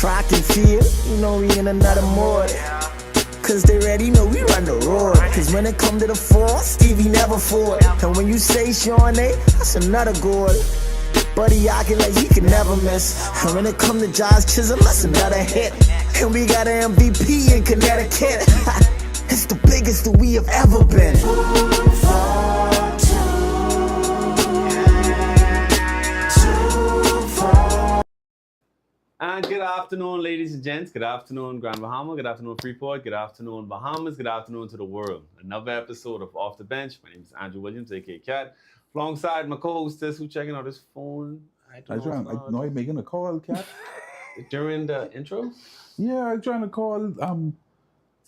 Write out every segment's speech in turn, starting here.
track and field, we in another mode. Cause they already know we run the road. Cause when it come to the four, Stevie never fought. And when you say Sean A, that's another goal. Buddy acting like he can never miss. And when it come to Josh Chisholm, that's another hit. And we got an MVP in Connecticut. It's the biggest that we have ever been. And good afternoon, ladies and gents. Good afternoon, Grand Bahama. Good afternoon, Freeport. Good afternoon, Bahamas. Good afternoon to the world. Another episode of Off the Bench. My name is Andrew Williams, aka Cat. Alongside my co-hostess, who's checking out his phone. I know you're making a call, Cat. During the intro? Yeah, I'm trying to call. Hold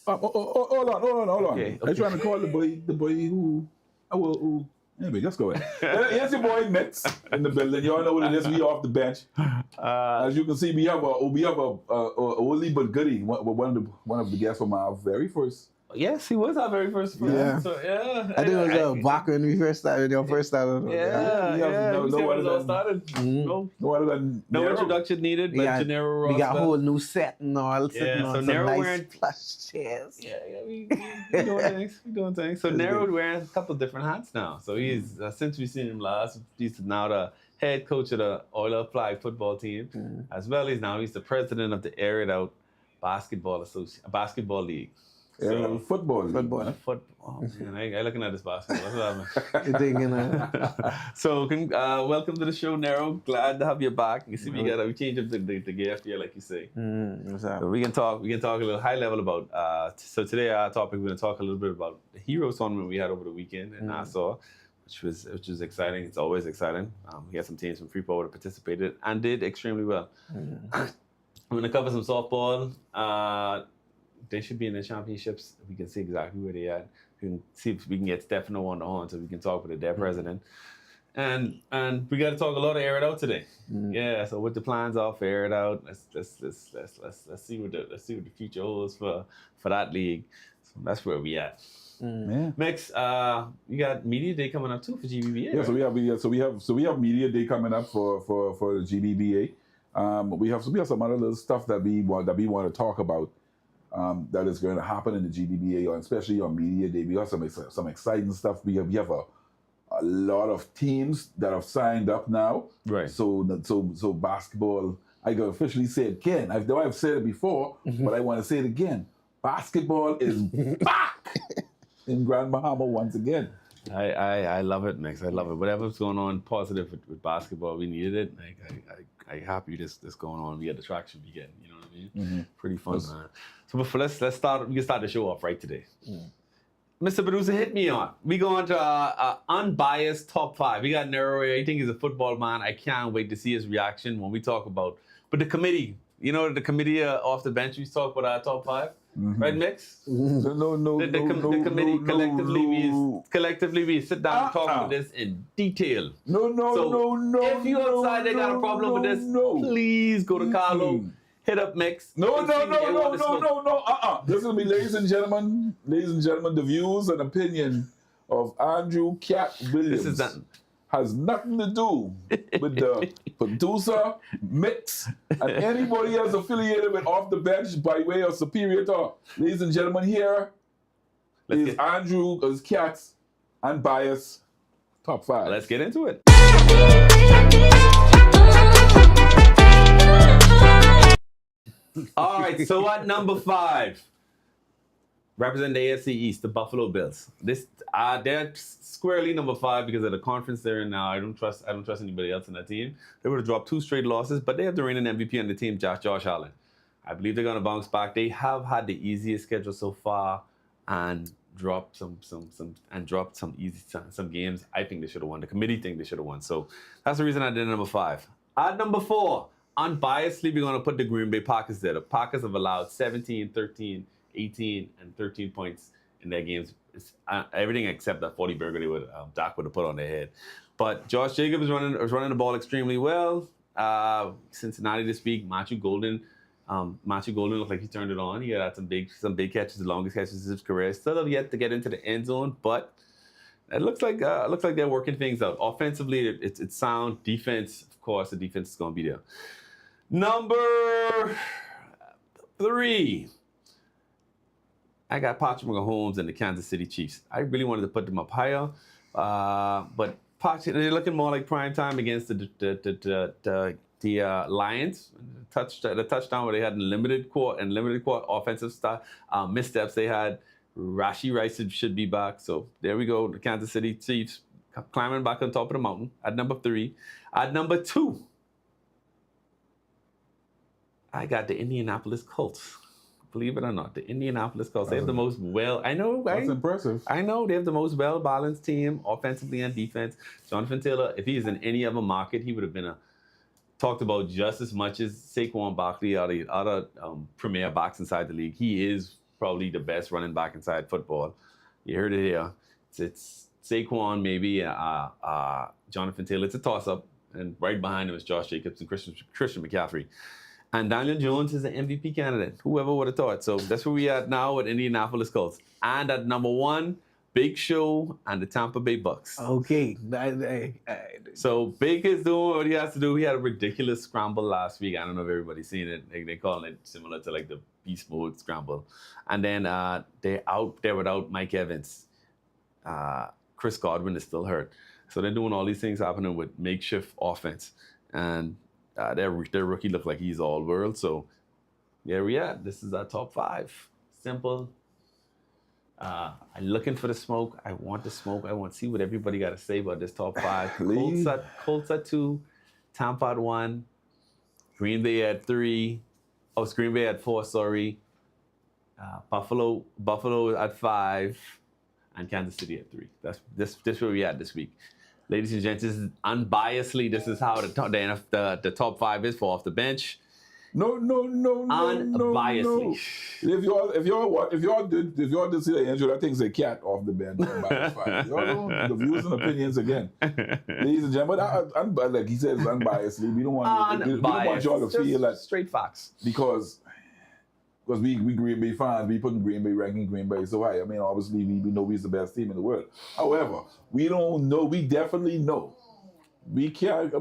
on. Okay. I'm trying to call the boy who. Anyway, just go ahead. Here's your boy Mix in the building. Y'all know what it is. We off the bench. As you can see, we have a oldie but goodie. One of the guests from our very first. Yes, he was our very first friend. Yeah. So, yeah. I think it was back when we first started. Your first started. No one all started. No other than no Nero. introduction needed, but Gennaro Ross. We got a whole new set and all. Yeah, so some Nero nice wearing plush chairs. Yeah, we doing things. So Nero's wearing a couple different hats now. So he's since we've seen him last, he's now the head coach of the Oiler Flag football team, as well as now he's the president of the Air It Out Basketball League. So, football. Football. Man, I looking at this basketball. That's You're thinking, So, welcome to the show, Nero. Glad to have you back. You see, we changed up the gear here, like you say. So we can talk a little high level about. So today our topic, we're going to talk a little bit about the Hero tournament we had over the weekend in Nassau, which was exciting. It's always exciting. We had some teams from Freeport that participated and did extremely well. I'm going to cover some softball. They should be in the championships. We can see exactly where they are. We can see if we can get Stefano on the horn so we can talk with their president. And we got to talk a lot of Air It Out today. Yeah. So what the plans are for Air It Out? Let's see what the future holds for that league. So that's where we at. Yeah. Mix, you got Media Day coming up too for GBBA. Yeah. Right? So we have Media Day coming up for the GBBA. We have some other little stuff that we want to talk about. That is going to happen in the GBBA, especially on Media Day. We have some exciting stuff. We have a lot of teams that have signed up now. Right. So basketball, I can officially say it again. I've said it before, but I want to say it again. Basketball is back in Grand Bahama once again. I love it, Max. I love it. Whatever's going on positive with basketball, we needed it. I'm happy this going on. We get the traction we get. You know what I mean? Pretty fun, man. So before let's start. We can start the show off right today. Mr. Producer, hit me on. We go on to unbiased top 5. We got Nero here. I think he's a football man. I can't wait to see his reaction when we talk about. But the committee, the committee off the bench, we talk about our top 5. Right, Mix? No. The committee collectively we sit down and talk about this in detail. No. If you outside they got a problem with this, please go to Carlo, hit up Mix. No. This is me, ladies and gentlemen, the views and opinion of Andrew Cat Williams has nothing to do with the producer, Mix, and anybody else affiliated with Off the Bench by way of Superior Talk. Ladies and gentlemen, here is Andrew's Cat's unbiased top 5. Let's get into it. All right, so at number 5, represent the AFC East, the Buffalo Bills. They're squarely number 5 because of the conference they're in now. I don't trust anybody else in that team. They would have dropped 2 straight losses, but they have the reigning MVP on the team, Josh Allen. I believe they're going to bounce back. They have had the easiest schedule so far and dropped some games. I think they should have won. The committee think they should have won. So that's the reason I did number 5. At number 4, unbiasedly, we're going to put the Green Bay Packers there. The Packers have allowed 17, 13, 18, and 13 points in their games. It's, everything except that 40 burger Dak would have put on their head. But Josh Jacobs is running the ball extremely well. Cincinnati this week, Matthew Golden looked like he turned it on. He had some big catches, the longest catches of his career. Still have yet to get into the end zone, but it looks like they're working things out. Offensively, it's sound. Defense, of course, the defense is going to be there. Number 3, I got Patrick Mahomes and the Kansas City Chiefs. I really wanted to put them up higher, but they're looking more like prime time against the Lions. The touchdown where they had limited court offensive missteps. They had Rashee Rice should be back. So there we go. The Kansas City Chiefs climbing back on top of the mountain at number 3. At number 2, I got the Indianapolis Colts. Believe it or not, the Indianapolis Colts. They have the most I know, right? That's impressive. I know. They have the most well-balanced team, offensively and defense. Jonathan Taylor, if he is in any other market, he would have been talked about just as much as Saquon Barkley or the other premier backs inside the league. He is probably the best running back inside football. You heard it here. It's Saquon, maybe Jonathan Taylor. It's a toss-up. And right behind him is Josh Jacobs and Christian McCaffrey. And Daniel Jones is an MVP candidate. Whoever would have thought. So that's where we are now with Indianapolis Colts. And at number 1, Big Show and the Tampa Bay Bucks. Okay. So Baker's doing what he has to do. He had a ridiculous scramble last week. I don't know if everybody's seen it. They call it similar to like the beast mode scramble. And then they're out there without Mike Evans. Chris Godwin is still hurt. So they're doing all these things happening with makeshift offense. And their rookie looked like he's all world. So there we are. This is our top 5. Simple. I'm looking for the smoke. I want the smoke. I want to see what everybody got to say about this top 5. Colts at 2, Tampa at 1, Green Bay at 3. Oh, it's Green Bay at 4. Sorry. Buffalo at 5, and Kansas City at 3. That's where we at this week. Ladies and gents, this is unbiasedly. This is how the top 5 is for off the bench. No. Unbiasedly. If y'all did see the intro, I think it's a cat off the bench. Y'all know the views and opinions again, ladies and gentlemen. Like he said, it's unbiasedly. We don't want y'all to feel like straight facts because we Green Bay fans, we putting Green Bay ranking Green Bay so high. I mean, obviously we know we're the best team in the world. However, we don't know. We definitely know. We can't.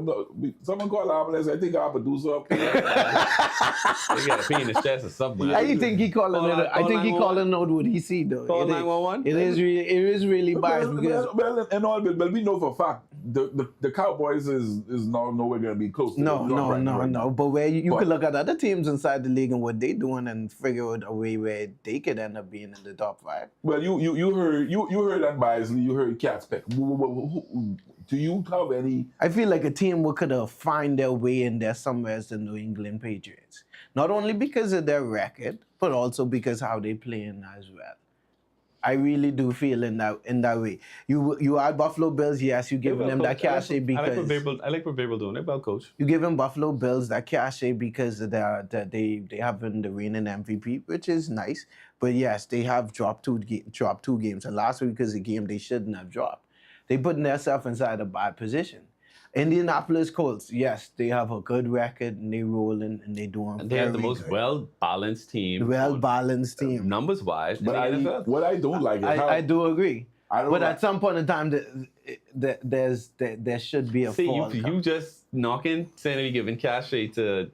Someone call the ambulance. I think our producer up there. They got a pee in his chest or something. I think he calling it. I think he calling out what he see though. Call 911. It is really biased because but we know for a fact the Cowboys is nowhere going to be close. No. But where you could look at other teams inside the league and what they doing and figure out a way where they could end up being in the top 5. Well, you heard unbiasedly. You heard Cat's pick. Do you have any? I feel like a team would could have find their way in there somewhere as the New England Patriots. Not only because of their record, but also because how they playing as well. I really do feel in that way. You are Buffalo Bills, yes, you giving them that cachet because I like what Babel doing. They're well coached. You giving Buffalo Bills that cachet because they having the reigning MVP, which is nice. But yes, they have dropped two games, and last week is a game they shouldn't have dropped. They putting themselves inside a bad position. Indianapolis Colts, yes, they have a good record and they rolling and they doing. And they have the most well-balanced team. Well-balanced team, numbers wise. But what I don't like is how I do agree. At some point in time, there should be a fall. You just knocking, saying you're giving cachet to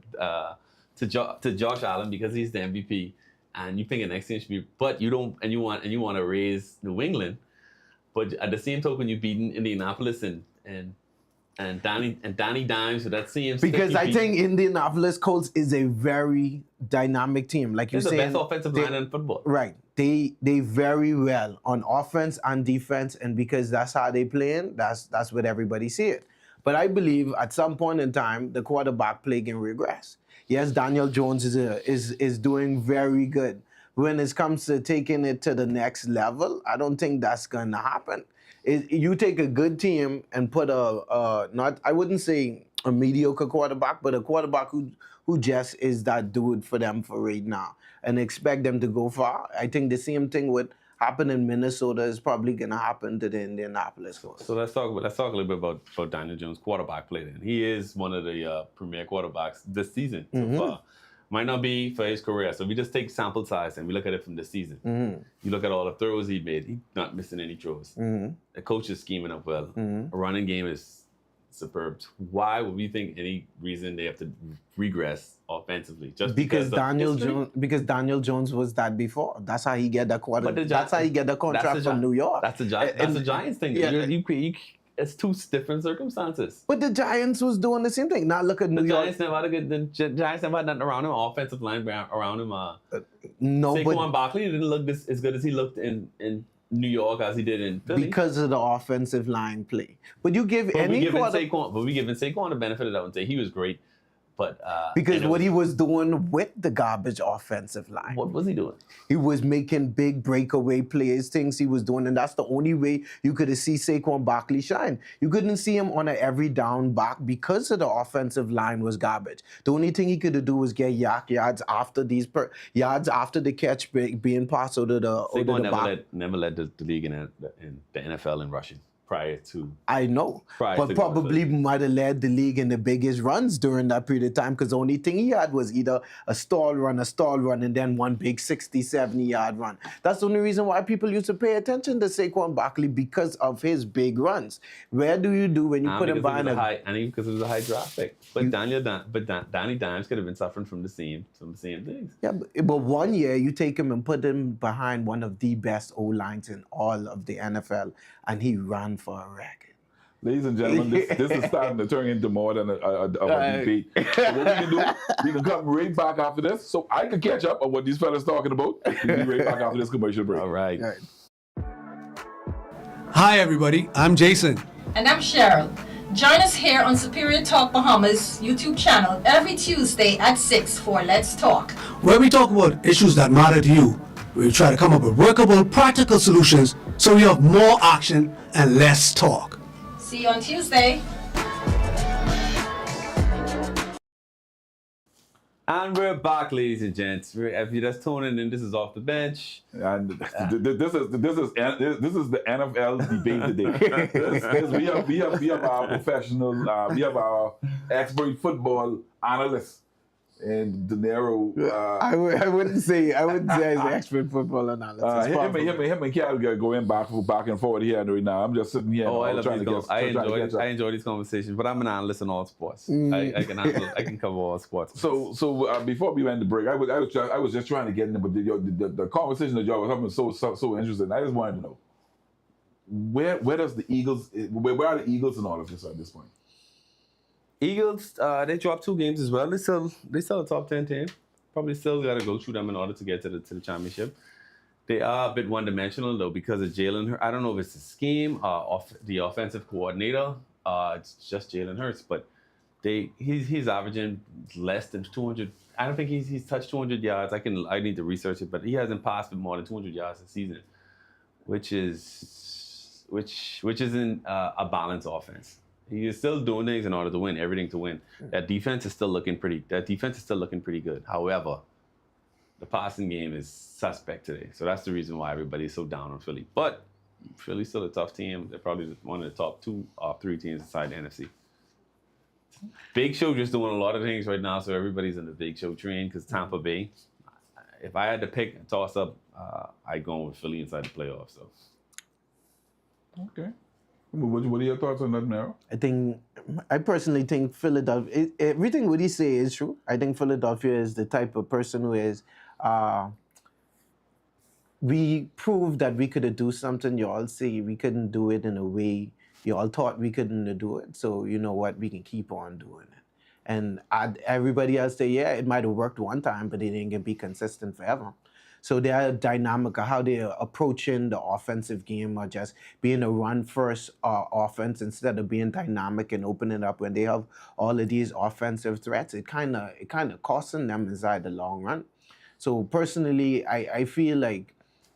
Josh Allen because he's the MVP, and you think the next thing should be. But you don't, and you want to raise New England. But at the same token, you're beating Indianapolis and Danny Dimes, so that seems because I think Indianapolis Colts is a very dynamic team. Like you're saying, the best offensive line in football. Right. They very well on offense and defense, and because that's how they playing, that's what everybody see it. But I believe at some point in time, the quarterback play can regress. Yes, Daniel Jones is doing very good. When it comes to taking it to the next level, I don't think that's going to happen. You take a good team and put I wouldn't say a mediocre quarterback, but a quarterback who just is that dude for them for right now and expect them to go far. I think the same thing would happen in Minnesota is probably going to happen to the Indianapolis Colts. So let's talk a little bit about Daniel Jones' quarterback play then. He is one of the premier quarterbacks this season so far. Might not be for his career. So we just take sample size and we look at it from this season. You look at all the throws he made. He's not missing any throws. The coach is scheming up well. A running game is superb. Why would we think any reason they have to regress offensively? Just because Daniel Jones was that before. That's how he get the quarter. That's how he get the contract from New York. That's the Giants thing. Yeah. It's two different circumstances. But the Giants was doing the same thing. Now look at New York. The Giants never had nothing around him. Offensive line around him. No, Saquon Barkley didn't look as good as he looked in New York as he did in Philly. Because of the offensive line play. But you give we giving Saquon the benefit of that and say he was great. But because what he was doing with the garbage offensive line. What was he doing? He was making big breakaway plays, things he was doing, and that's the only way you could see Saquon Barkley shine. You couldn't see him on an every down back because of the offensive line was garbage. The only thing he could do was get yards after the catch being passed over the Saquon never led the league in the NFL in rushing. Prior to probably might have led the league in the biggest runs during that period of time because the only thing he had was either a stall run, and then one big 60, 70-yard run. That's the only reason why people used to pay attention to Saquon Barkley because of his big runs. Where do you do when you put him behind because it was a high draft pick. But Danny Dimes could have been suffering from the same things. Yeah, but 1 year you take him and put him behind one of the best O-lines in all of the NFL, and he ran for a racket. Ladies and gentlemen, this is starting to turn into more than a debate. So what we can do, we can come right back after this so I can catch up on what these fellas talking about. We'll be right back after this commercial break. All right. Hi, everybody. I'm Jason. And I'm Cheryl. Join us here on Superior Talk Bahamas YouTube channel every Tuesday at 6 for Let's Talk, where we talk about issues that matter to you. We try to come up with workable, practical solutions so we have more action and less talk. See you on Tuesday. And we're back, ladies and gents. If you're just tuning in, this is Off the Bench. And this is the NFL debate today. we have our professional, we have our expert football analyst. And De Niro, I wouldn't say I'm an expert football analyst. Him and Cal going back and forth here right now. I'm just sitting here. I enjoy these conversations, but I'm an analyst in all sports. I can cover all sports. So before we went to break, I was just trying to get into the conversation that y'all was having so interesting. I just wanted to know where are the Eagles in all of this at this point? Eagles, they dropped 2 games as well. They still a top 10 team. Probably still got to go through them in order to get to the championship. They are a bit one-dimensional though because of Jalen Hurts. I don't know if it's the scheme, the offensive coordinator. It's just Jalen Hurts, but he's averaging less than 200. I don't think he's touched 200 yards. I need to research it, but he hasn't passed for more than 200 yards this season, which isn't a balanced offense. He is still doing things in order to win, everything to win. That defense is still looking pretty good. However, the passing game is suspect today. So that's the reason why everybody's so down on Philly. But Philly's still a tough team. They're probably one of the top 2 or 3 teams inside the NFC. Big Show just doing a lot of things right now, so everybody's in the Big Show train because Tampa Bay. If I had to pick and toss up, I'd go with Philly inside the playoffs. So. Okay. What are your thoughts on that, Nero? I personally think Philadelphia, everything what he say is true. I think Philadelphia is the type of person who is, we proved that we could do something. You all say we couldn't do it in a way you all thought we couldn't do it. So you know what, we can keep on doing it. And everybody else say, yeah, it might have worked one time, but it ain't gonna be consistent forever. So they're dynamic of how they're approaching the offensive game or just being a run-first offense instead of being dynamic and opening up when they have all of these offensive threats. It kind of costing them inside the long run. So personally, I feel like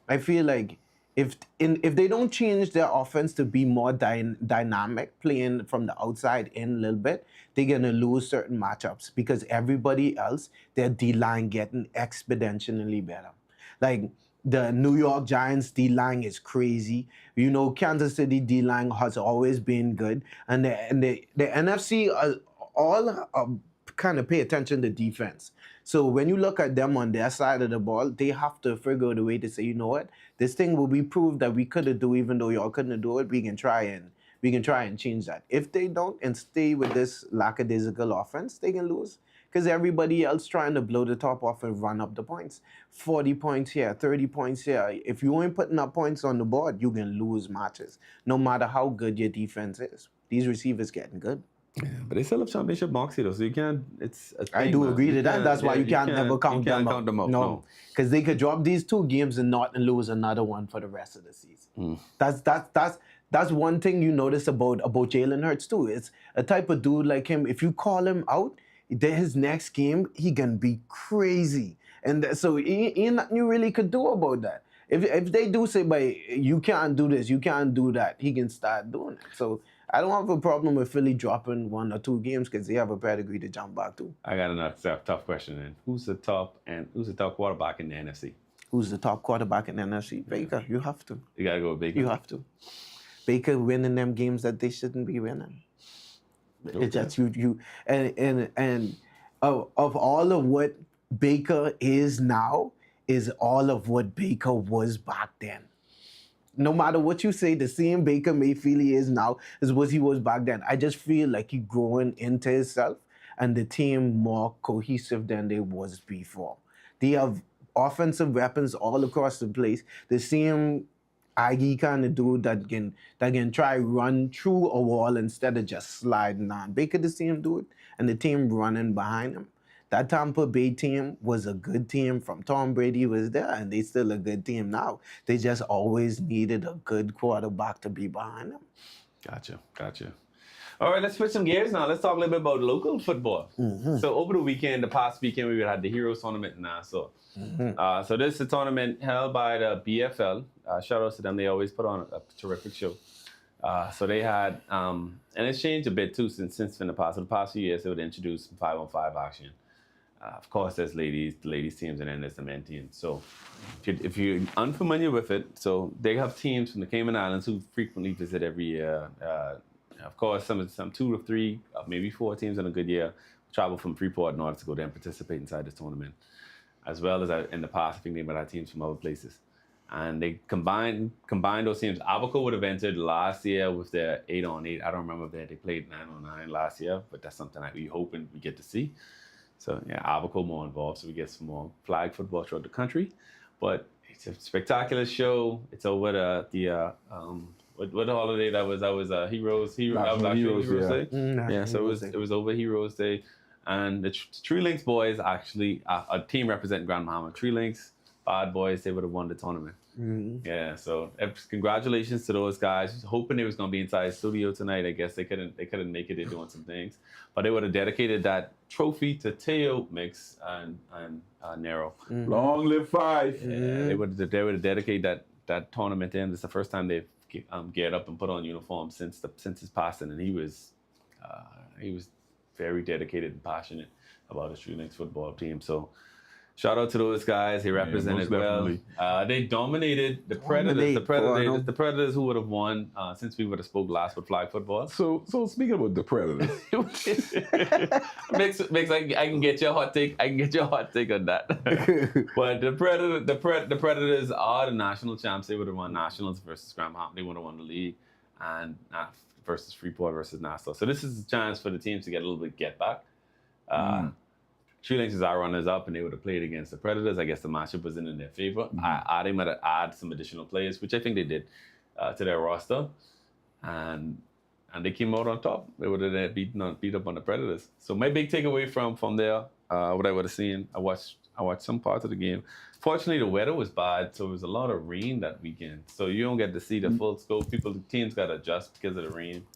if they don't change their offense to be more dynamic, playing from the outside in a little bit, they're going to lose certain matchups because everybody else, their D-line getting exponentially better. Like the New York Giants D-line is crazy. You know, Kansas City D-line has always been good. And the NFC all kind of pay attention to defense. So when you look at them on their side of the ball, they have to figure out a way to say, you know what, this thing will be proved that we could do, even though y'all couldn't do it, we can try and we can try and change that. If they don't and stay with this lackadaisical offense, they can lose. Because everybody else trying to blow the top off and run up the points. 40 points here, 30 points here. If you ain't putting up points on the board, you can lose matches, no matter how good your defense is. These receivers getting good. Yeah, but they still have championship moxie though, so you can't. It's a thing, I do man. agree You to that. can't- That's why yeah, you can't never count them out. them out. No, because they could drop these 2 games and not and lose another one for the rest of the season. That's one thing you notice about Jalen Hurts too. It's a type of dude like him. If you call him out, then his next game he can be crazy, and so ain't nothing you really could do about that. If they do say, "But you can't do this, you can't do that," he can start doing it. So I don't have a problem with Philly dropping 1 or 2 games because they have a pedigree to jump back to. I got another tough question then. Who's the top quarterback in the NFC? Who's the top quarterback in the NFC? Baker. You have to. You gotta go with Baker. You have to. Baker winning them games that they shouldn't be winning. It's just you and of all of what Baker is now is all of what Baker was back then. No matter what you say, the same Baker Mayfield he is now is what he was back then. I just feel like he's growing into himself and the team more cohesive than they was before. They have offensive weapons all across the place. The same Aggie kind of dude that can try run through a wall instead of just sliding on. Baker the same dude and the team running behind him. That Tampa Bay team was a good team from Tom Brady was there, and they still a good team now. They just always needed a good quarterback to be behind them. Gotcha. All right, let's switch some gears now. Let's talk a little bit about local football. So over the past weekend, we had the Heroes Tournament in Nassau. So this is a tournament held by the BFL. Shout out to them. They always put on a terrific show. So they had, and it's changed a bit too since in the past. In the past few years, they would introduce some 5-on-5 action. Of course, there's the ladies teams, and then there's the men teams. So if you're unfamiliar with it, so they have teams from the Cayman Islands who frequently visit every year. Of course, some 2 to 3, maybe 4 teams in a good year travel from Freeport in order to go there and participate inside this tournament. As well as in the past, I think they might have teams from other places. And they combined those teams. Abaco would have entered last year with their 8-on-8. I don't remember if they played 9-on-9 last year, but that's something that we hoping we get to see. So yeah, Abaco more involved, so we get some more flag football throughout the country. But it's a spectacular show. It's over what holiday that was? That was Heroes Day. Yeah, so it was over Heroes Day, and the Tree Links boys actually a team representing Grand Bahama. Tree Links Bad Boys, they would have won the tournament. Yeah, so congratulations to those guys. Hoping they was gonna be inside the studio tonight. I guess they couldn't make it. They're doing some things, but they would have dedicated that trophy to Teo Mix and Nero. Long live 5. Yeah, they would have dedicated that tournament to him. This is the first time they've geared up and put on uniform since his passing, and he was very dedicated and passionate about his Tree Links football team. So shout out to those guys. They represented well. They dominated the Predators. The Predators who would have won since we would have spoke last with flag football. So speaking about the Predators, Mix, I can get your hot take. I can get your hot take on that. But the Predators are the national champs. They would have won nationals versus Grand Bahama. They would have won the league, and versus Freeport versus Nassau. So this is a chance for the teams to get a little bit get back. Tree Links is our runners up, and they would have played against the Predators. I guess the matchup was in their favor. They might have added some additional players, which I think they did, to their roster, and they came out on top. They would have beat up on the Predators. So my big takeaway from there, what I would have seen, I watched some parts of the game. Fortunately, the weather was bad, so it was a lot of rain that weekend. So you don't get to see the full scope. Teams got to adjust because of the rain,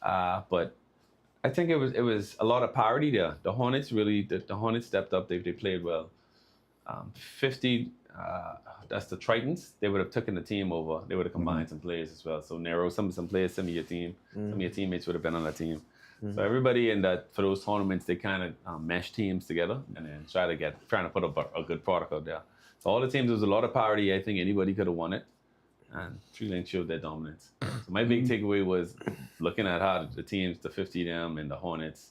but I think it was a lot of parity there. The Hornets the Hornets stepped up. They played well. 50, that's the Tritons. They would have taken the team over. They would have combined some players as well. So narrow some players, some of your teammates would have been on that team. So everybody for those tournaments, they kind of mesh teams together and then trying to put up a good product out there. So all the teams, there was a lot of parity. I think anybody could have won it. And Tree Links showed their dominance. So my big takeaway was looking at how the teams, the 50-them and the Hornets,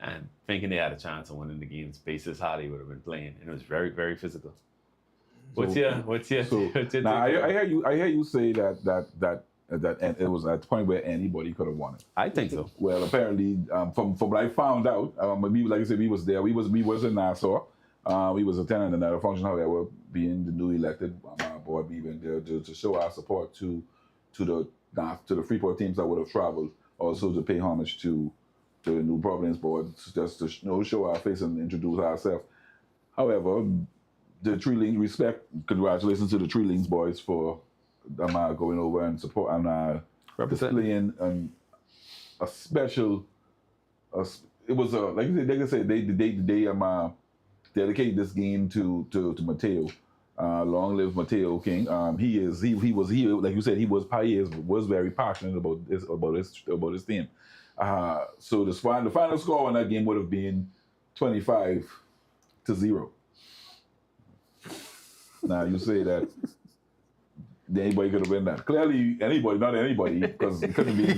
and thinking they had a chance of winning the games basis how they would have been playing. And it was very, very physical. What's your now I hear you say that And it was at the point where anybody could have won it. I think so. Well, apparently, from what I found out, like I said, we was there. We was in Nassau. We was attending another function. However, being the newly elected board, we went there to show our support to the Freeport teams that would have traveled, also to pay homage to the New Providence board, just to show our face and introduce ourselves. However, the Three Links, congratulations to the Three Links boys for going over and support and displaying a special. It was like I said, they dedicate this game to Mateo. Long live Mateo King. He was like you said, he was very passionate about his team. So the final score on that game would have been 25-0. Now you say that anybody could have been that. Clearly, anybody, not anybody, because it couldn't be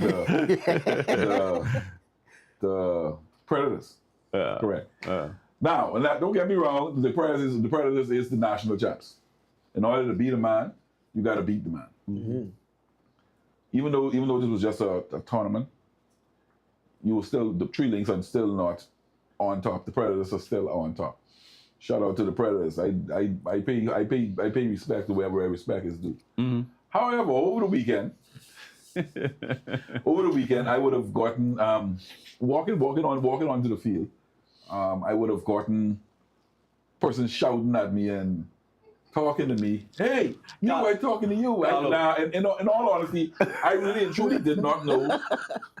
the Predators. Correct. Now, and don't get me wrong, the Predators is the national champs. In order to beat a man, you got to beat the man. Mm-hmm. Even though this was just a tournament, the Three Links are still not on top. The Predators are still on top. Shout out to the Predators. I pay respect to wherever respect is due. Mm-hmm. However, over the weekend, I would have gotten walking onto the field. I would have gotten person shouting at me and talking to me. Hey, I'm talking to you. And in all honesty, I really and truly did not know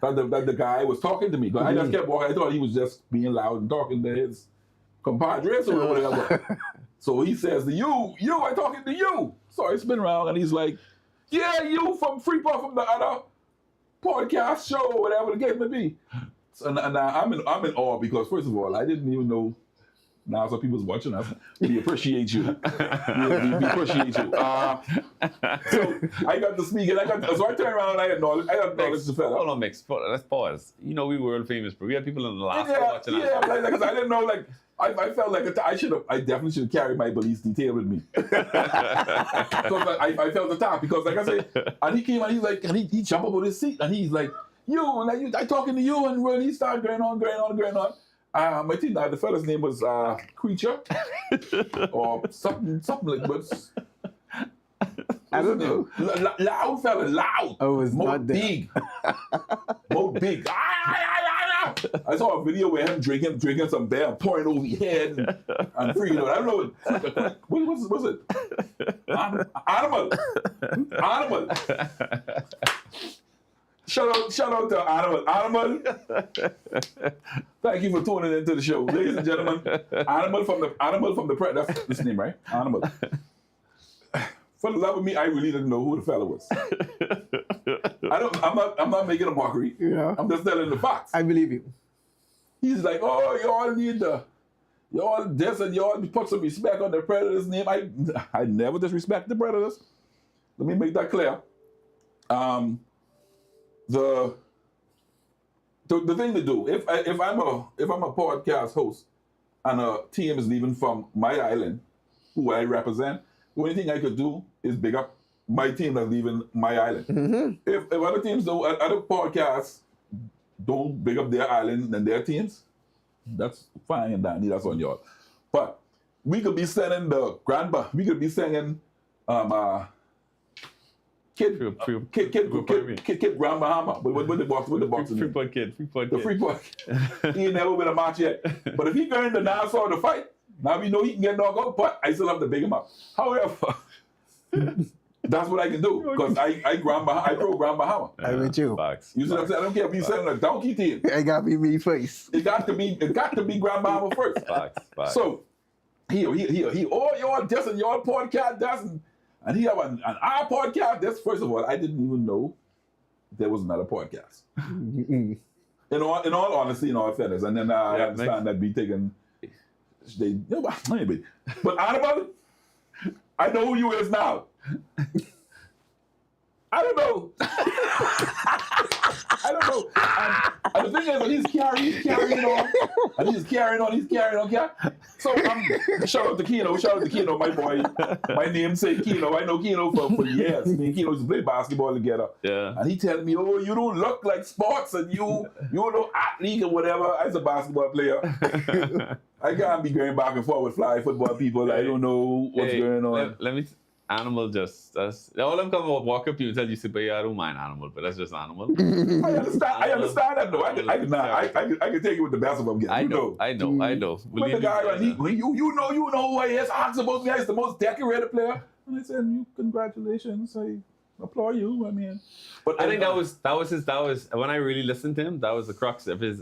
that the guy was talking to me. I just kept walking. I thought he was just being loud and talking to his compadres or whatever. So he says to you, I'm talking to you. So I spin around and he's like, yeah, you from Freeport, from the other podcast show or whatever the case may be. And I'm in awe because, first of all, I didn't even know. Now some people's watching us. We appreciate you. We appreciate you. So I got to speak, and so I turned around and I acknowledged the fella. Hold on, Mix. Let's pause. You know we world famous, but we had people in the last watching us. Yeah, because I didn't know. I felt like I definitely should have carried my police detail with me. So I felt the top because, like I said, and he came and he's like, and he jumped up on his seat and he's like, I talking to you, and when he started going on. I think that the fella's name was Creature or something like that. I don't know. Loud fella, loud. Oh, it's more not there. big. More big. I saw a video where him drinking some beer, pouring over his head and freaking out. I don't know. What was it? Animal. Shout out to Animal. Thank you for tuning into the show, ladies and gentlemen. Animal from the that's his name, right? Animal. For the love of me, I really didn't know who the fella was. I'm not making a mockery. Yeah. I'm just telling the facts. I believe you. He's like, oh, y'all this and y'all put some respect on the Predators' name. I never disrespect the Predators. Let me make that clear. The thing to do, if I'm a podcast host and a team is leaving from my island, who I represent, the only thing I could do is big up my team that's leaving my island. Mm-hmm. If other teams do, other podcasts don't big up their island and their teams, that's fine and dandy, that's on y'all. But we could be sending we could be singing Kid Grand Bahama with the box. Freeport Kid. The Freeport. He ain't never been a match yet. But if he going to Nassau to fight, now we know he can get knocked out, but I still have to big him up. However, that's what I can do because I pro Grand Bahama. I'm with you. Facts. You see what I'm saying? I don't care if he's sending a donkey team. I got to be me first. It got to be Grand Bahama first. Facts. So he y'all this and y'all podcast doesn't. And he have an our podcast. That's first of all, I didn't even know there was another podcast. In all honesty, in all fairness, and then I understand that be taken. But Animal, I know who you is now. I don't know. I don't know. And the thing is, that he's carrying on. And he's carrying on. Yeah? So shout out to Keno, my boy. My namesake Keno. I know Keno for years. Me and Keno used to play basketball together. Yeah. And he telling me, oh, you don't look like sports and you know athlete or whatever. I was a basketball player. I can't be going back and forth with fly football people. I don't know what's going on. Let me. Animal just all them come walk up to you and tell you, "But yeah, I don't mind animal, but that's just animal." I understand that though. I can take it with the best of them. I know. When the guy, you know who I is. Ask about me. He's the most decorated player. And I said, congratulations. I applaud you. I mean, but I think that was when I really listened to him. That was the crux of his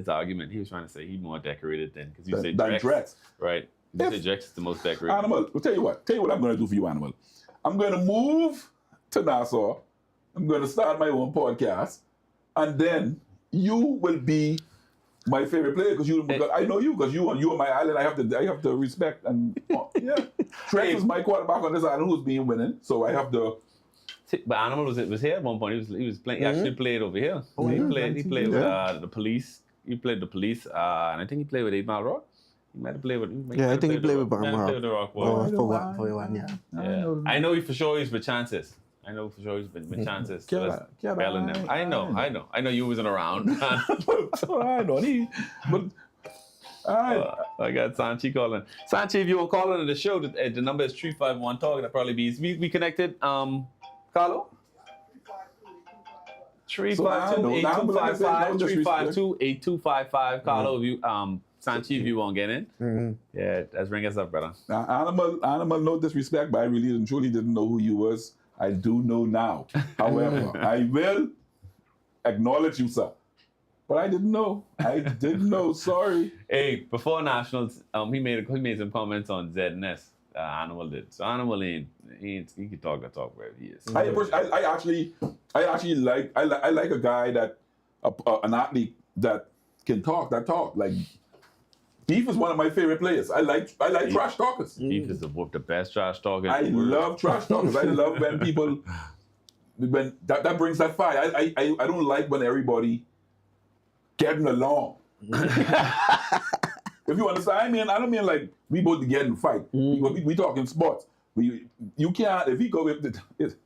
argument. He was trying to say he's more decorated than because you said Drex, right? You said Drex is the most decorated. Animal, I'll tell you what I'm going to do for you, Animal. I'm going to move to Nassau. I'm going to start my own podcast. And then you will be my favorite player because I know you because you are my island. I have to respect and yeah. Drex is my quarterback on this island who's been winning. So I have to. But Animal was here at one point. He was playing. He actually played over here. Oh, he played with the police. He played the police, and I think he played with 8 Mile Rock. He might have played with. I think he played with Barmar. For one, yeah. I know for sure he's with Chances. I know for sure he's been Chances. Belling them. I know you wasn't around. I know but. I got Sanchi calling. Sanchi, if you want to call into the show, the number is 351 talk. That probably be we connected. Carlo. 352-8255. 352-8255. Carlo, if you Sanchi, if you won't get in, yeah, let's bring us up, brother. Animal, no disrespect, but I really and truly didn't know who you was. I do know now. However, I will acknowledge you, sir. But I didn't know. Sorry. Hey, before Nationals, he made some comments on ZNS. Animal did. So Animal he can talk wherever he is. I actually like a guy that an athlete that can talk. Like Beef is one of my favorite players. I like trash talkers. Beef is the best trash talker. I love trash talkers. I love when people that brings that fire. I don't like when everybody getting along. If you understand, I don't mean like we both get in a fight. We talking sports. You can't if you go with is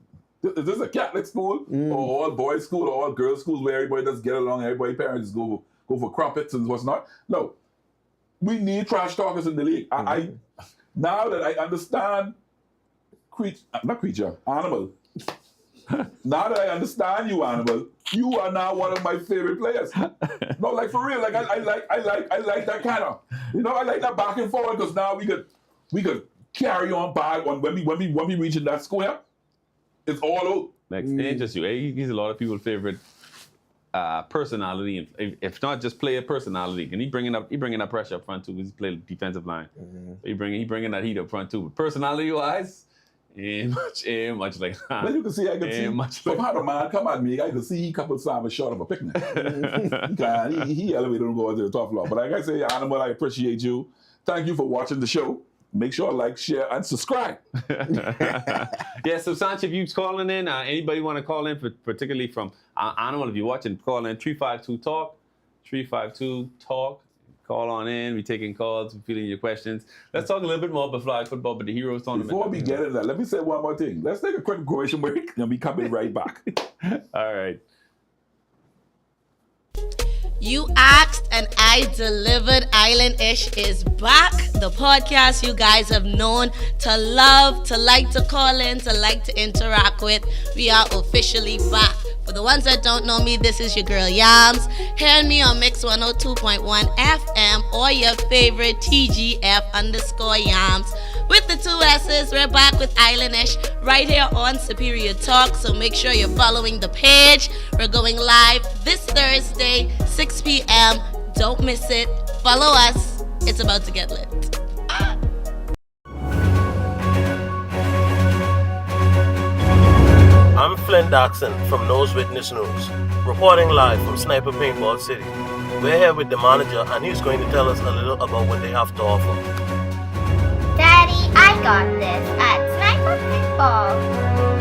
this a Catholic school or all boys school or all girls schools where everybody does get along, everybody parents go for crumpets and what's not? No. We need trash talkers in the league. I now that I understand Animal. Now that I understand you, Animal, you are now one of my favorite players. No, like for real, like I like that kind of, I like that back and forward because now we could carry on by when we reach in that square, it's all out. Like it ain't just you. He's a lot of people's favorite personality, if not just player personality. And he bringing up pressure up front too because he played defensive line. He bringing that heat up front too. But personality wise. Much like that. Well, you can see, I can see. From how the man come at me, I can see he coupled Simon short of a picnic. he elevated and go to the top floor. But like I say, Animal, I appreciate you. Thank you for watching the show. Make sure to like, share, and subscribe. Yeah, so Sanchi, if you're calling in, anybody want to call in, particularly from Animal, if you're watching, call in 352-TALK. 352-TALK. Call on in. We're taking calls. We're feeling your questions. Let's talk a little bit more about flag football, but the Heroes Tournament. Before we get into that, let me say one more thing. Let's take a quick commercial break and we coming right back. All right. You asked and I delivered. Island-ish is back. The podcast you guys have known to love, to like to call in, to like to interact with. We are officially back. For the ones that don't know me, this is your girl Yams. Hearing me on Mix 102.1 FM or your favorite TGF_Yams. With the 2 S's, we're back with Island-ish right here on Superior Talk. So make sure you're following the page. We're going live this Thursday, 6 p.m. Don't miss it. Follow us. It's about to get lit. I'm Flynn Daxon from Nose Witness News, reporting live from Sniper Paintball City. We're here with the manager and he's going to tell us a little about what they have to offer. Daddy, I got this at Sniper Paintball.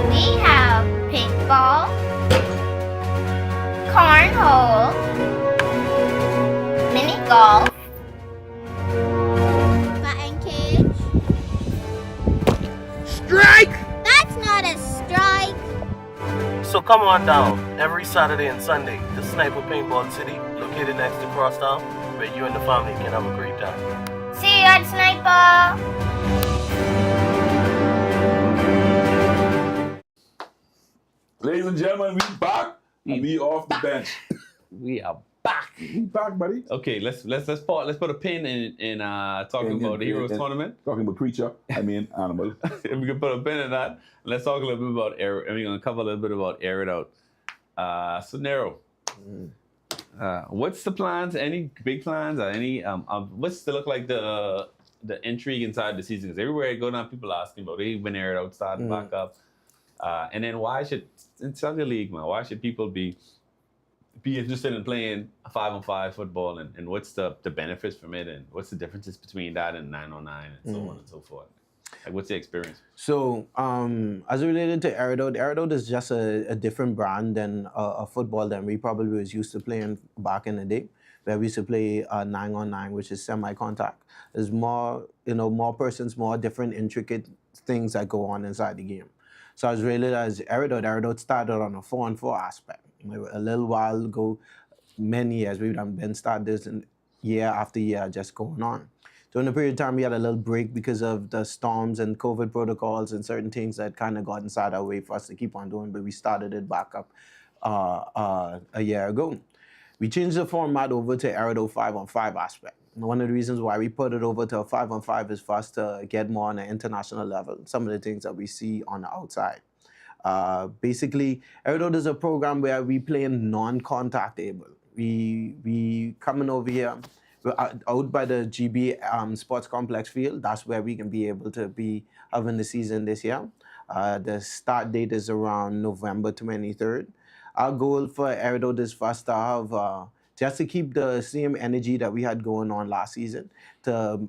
We have paintball, cornhole, mini golf, batting cage. Strike! That's not a strike. So come on down every Saturday and Sunday to Sniper Paintball City, located next to Crosstown, where you and the family can have a great time. See you at Sniper. Ladies and gentlemen, we back and we off the bench. We are back. We back, buddy. Okay, let's put a pin in talking about the Heroes tournament. Talking about creature, I mean animal. If we can put a pin in that, let's talk a little bit about air, and we're gonna cover a little bit about air it out. So Nero, what's the plans? Any big plans or any what's to look like the intrigue inside the season? Because everywhere I go now, people are asking about when air it out starting back up, and then why should in Sunday League, man? Why should people be interested in playing 5-on-5 football, and what's the benefits from it, and what's the differences between that and 9-on-9 and so on and so forth? Like, what's the experience? So, as related to Aerodot is just a different brand than a football than we probably was used to playing back in the day, where we used to play 9-on-9, which is semi-contact. There's more, more persons, more different intricate things that go on inside the game. So as related as Aerodot started on a 4-on-4 aspect. A little while ago, many years, we've been started this and year after year just going on. During the period of time, we had a little break because of the storms and COVID protocols and certain things that kind of got inside our way for us to keep on doing, but we started it back up a year ago. We changed the format over to Aerodot 5-on-5 aspect. And one of the reasons why we put it over to a 5-on-5 is for us to get more on an international level, some of the things that we see on the outside. Basically, Aerodot is a program where we play in non-contact able. We coming over here, we're out by the GB Sports Complex field. That's where we can be able to be having the season this year. The start date is around November 23rd. Our goal for Aerodot is for us to have just to keep the same energy that we had going on last season, to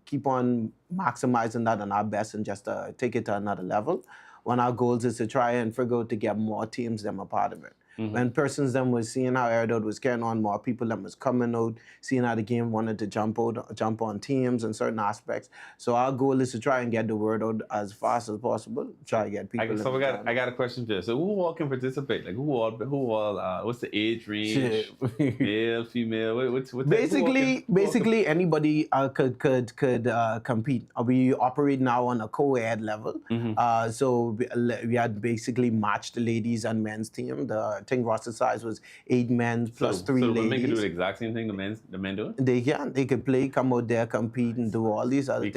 keep on maximizing that on our best and just to take it to another level. One of our goals is to try and figure out to get more teams them a part of it. When persons them was seeing how Aerodot was carrying on, more people them was coming out, seeing how the game wanted to jump on teams and certain aspects. So our goal is to try and get the word out as fast as possible. Try to get people. I got a question for you. So who all can participate? Like who all? What's the age range? Male, female. What's basically anybody could compete. We operate now on a co-ed level. So we had basically matched the ladies and men's team. The roster size was 8 men plus 3 ladies. So the women can do the exact same thing the men do? They can. They could play, come out there, compete, and do all these other things.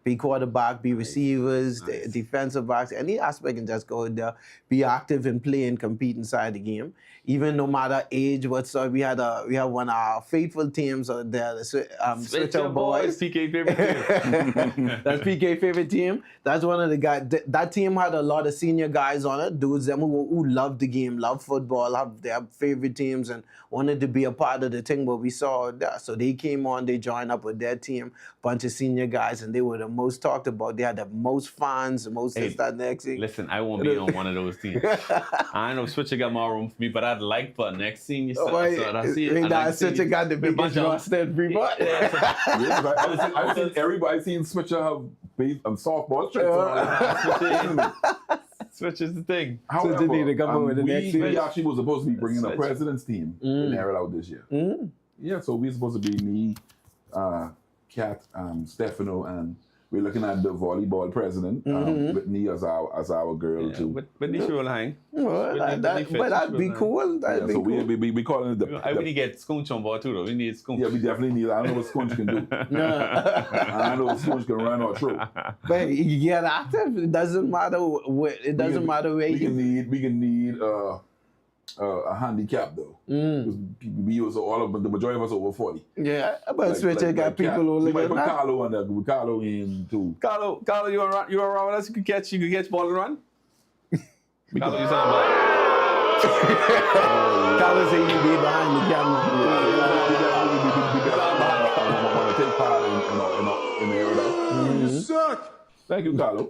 Be quarterback, be receivers, defensive backs, any aspect can just go out there, be active and play and compete inside the game. Even no matter age, whatsoever. We have one of our faithful teams there, the Switcher Boys. PK favorite team. That's PK favorite team. That's one of the guys. That team had a lot of senior guys on it, dudes them who love the game, love football, have their favorite teams and wanted to be a part of the thing. But we saw that, so they came on, they joined up with their team, bunch of senior guys, and they were the most talked about. They had the most fans, the most this, that, next thing. Listen, I won't be on one of those teams. I know Switcher got more room for me, but I'd like for next senior. Switcher got the biggest roster in Freeport. I've seen everybody seen Switcher have softball shirts. Switcher's the thing. However, we actually was supposed to be bringing a president's team in Aerodot this year. Yeah, so we're supposed to be me, Kat, Stefano, and we're looking at the volleyball president, Whitney as our girl too. Whitney should hang. But that'd be cool. So we calling it the. I really get Skunch on board too, though. We need Skunch. Yeah, we definitely need. I don't know what Skunch can do. I know what Skunch can run or throw. But you get active. It doesn't matter. Where we can need a handicap though. We was the majority of us over 40. Yeah, but Switcher got people only. Put Carlo on that. Carlo in too. Carlo, you around with us? You could catch ball and run. Carlo, you sound about. Carlo say you be behind the camera. I want to take part in the Aerodot. You suck. Thank you, Carlo.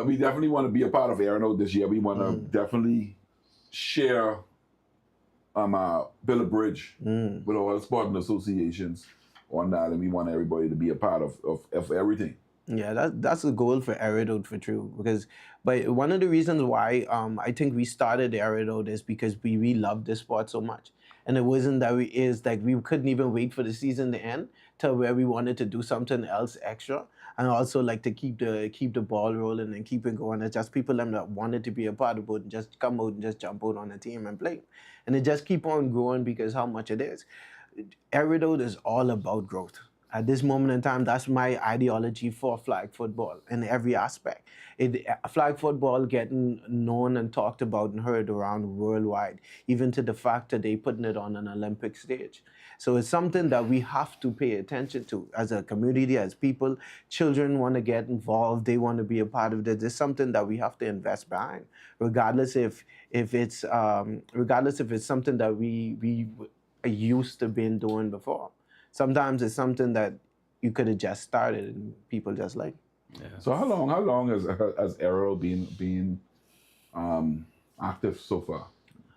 We definitely want to be a part of Aerodot this year. We want to definitely share build a bridge with all the sporting associations on that, and we want everybody to be a part of everything. Yeah, that's the goal for Aerial for true. But one of the reasons why I think we started Aerial is because we love this sport so much. And it wasn't that we couldn't even wait for the season to end to where we wanted to do something else extra, and also like to keep the ball rolling and keep it going. It's just people that wanted to be a part of it and just come out and just jump out on a team and play. And it just keep on growing because how much it is. Aerial is all about growth. At this moment in time, that's my ideology for flag football in every aspect. Flag football getting known and talked about and heard around worldwide, even to the fact that they putting it on an Olympic stage. So it's something that we have to pay attention to as a community, as people. Children want to get involved. They want to be a part of this. It's something that we have to invest behind, regardless if it's something that we are used to being doing before. Sometimes it's something that you could have just started and people just like. Yeah. So how long has Aerial been active so far?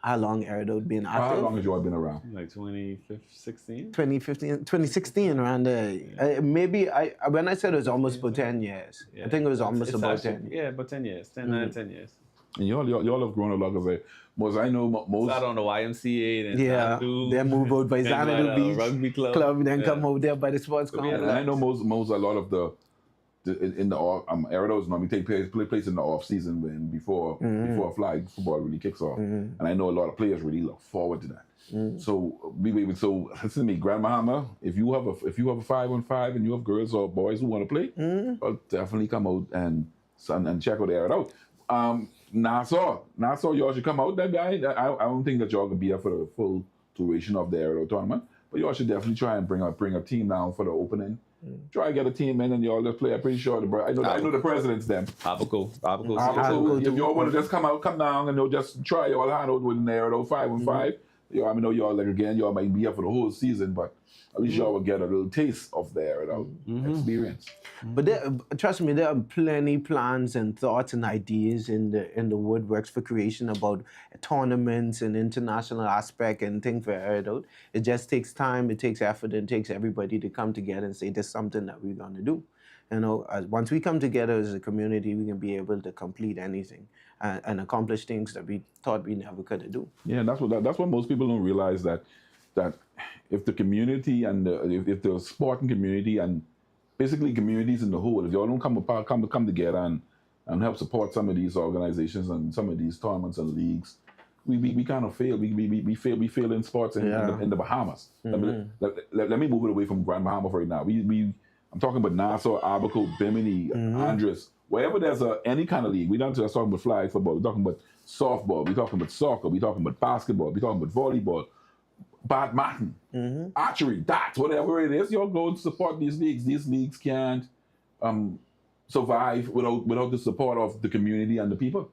How long Aerial been active? How long has you all been around? Like 2016? 2016 around there. Yeah. Maybe when I said it was almost about 10 years. Yeah. I think it was almost about actually, 10. Yeah, about 10 years. 10 years. And y'all have grown a lot of most I know most start on the YMCA, then then move out by Xanadu Beach rugby club, then come over there by the sports complex. And I know most a lot of the in the off Aerials normally take place in the off season before flag football really kicks off. And I know a lot of players really look forward to that. So listen to me, Grand Bahama, if you have a 5-on-5 and you have girls or boys who want to play, well, definitely come out and check out Aerial out. Nassau, y'all should come out. That guy, I don't think that y'all can be here for the full duration of the Aerial tournament, but y'all should definitely try and bring a team down for the opening. Try and get a team in and y'all just play. I'm pretty sure I know the presidents them. Abaco. If y'all want to just come down and they'll just try y'all hand out with an Aerial 5-on-5. I know y'all y'all might be here for the whole season, but at least y'all will get a little taste of the Aerial experience. But trust me, there are plenty plans and thoughts and ideas in the woodworks for creation about tournaments and international aspect and things for Aerial. It just takes time, it takes effort, and it takes everybody to come together and say, this is something that we're going to do. Once we come together as a community, we can be able to complete anything and accomplish things that we thought we never could do. Yeah, that's what most people don't realize, that if the community and if the sporting community and basically communities in the whole, if y'all don't come together and help support some of these organizations and some of these tournaments and leagues, we kind of fail. We fail in sports in the Bahamas. Let me move it away from Grand Bahama for right now. I'm talking about Nassau, Abaco, Bimini, Andres. Wherever there's any kind of league, we're not just talking about flag football. We're talking about softball. We're talking about soccer. We're talking about basketball. We're talking about volleyball, badminton, archery, darts, whatever it is. Y'all go and support these leagues. These leagues can't survive without the support of the community and the people.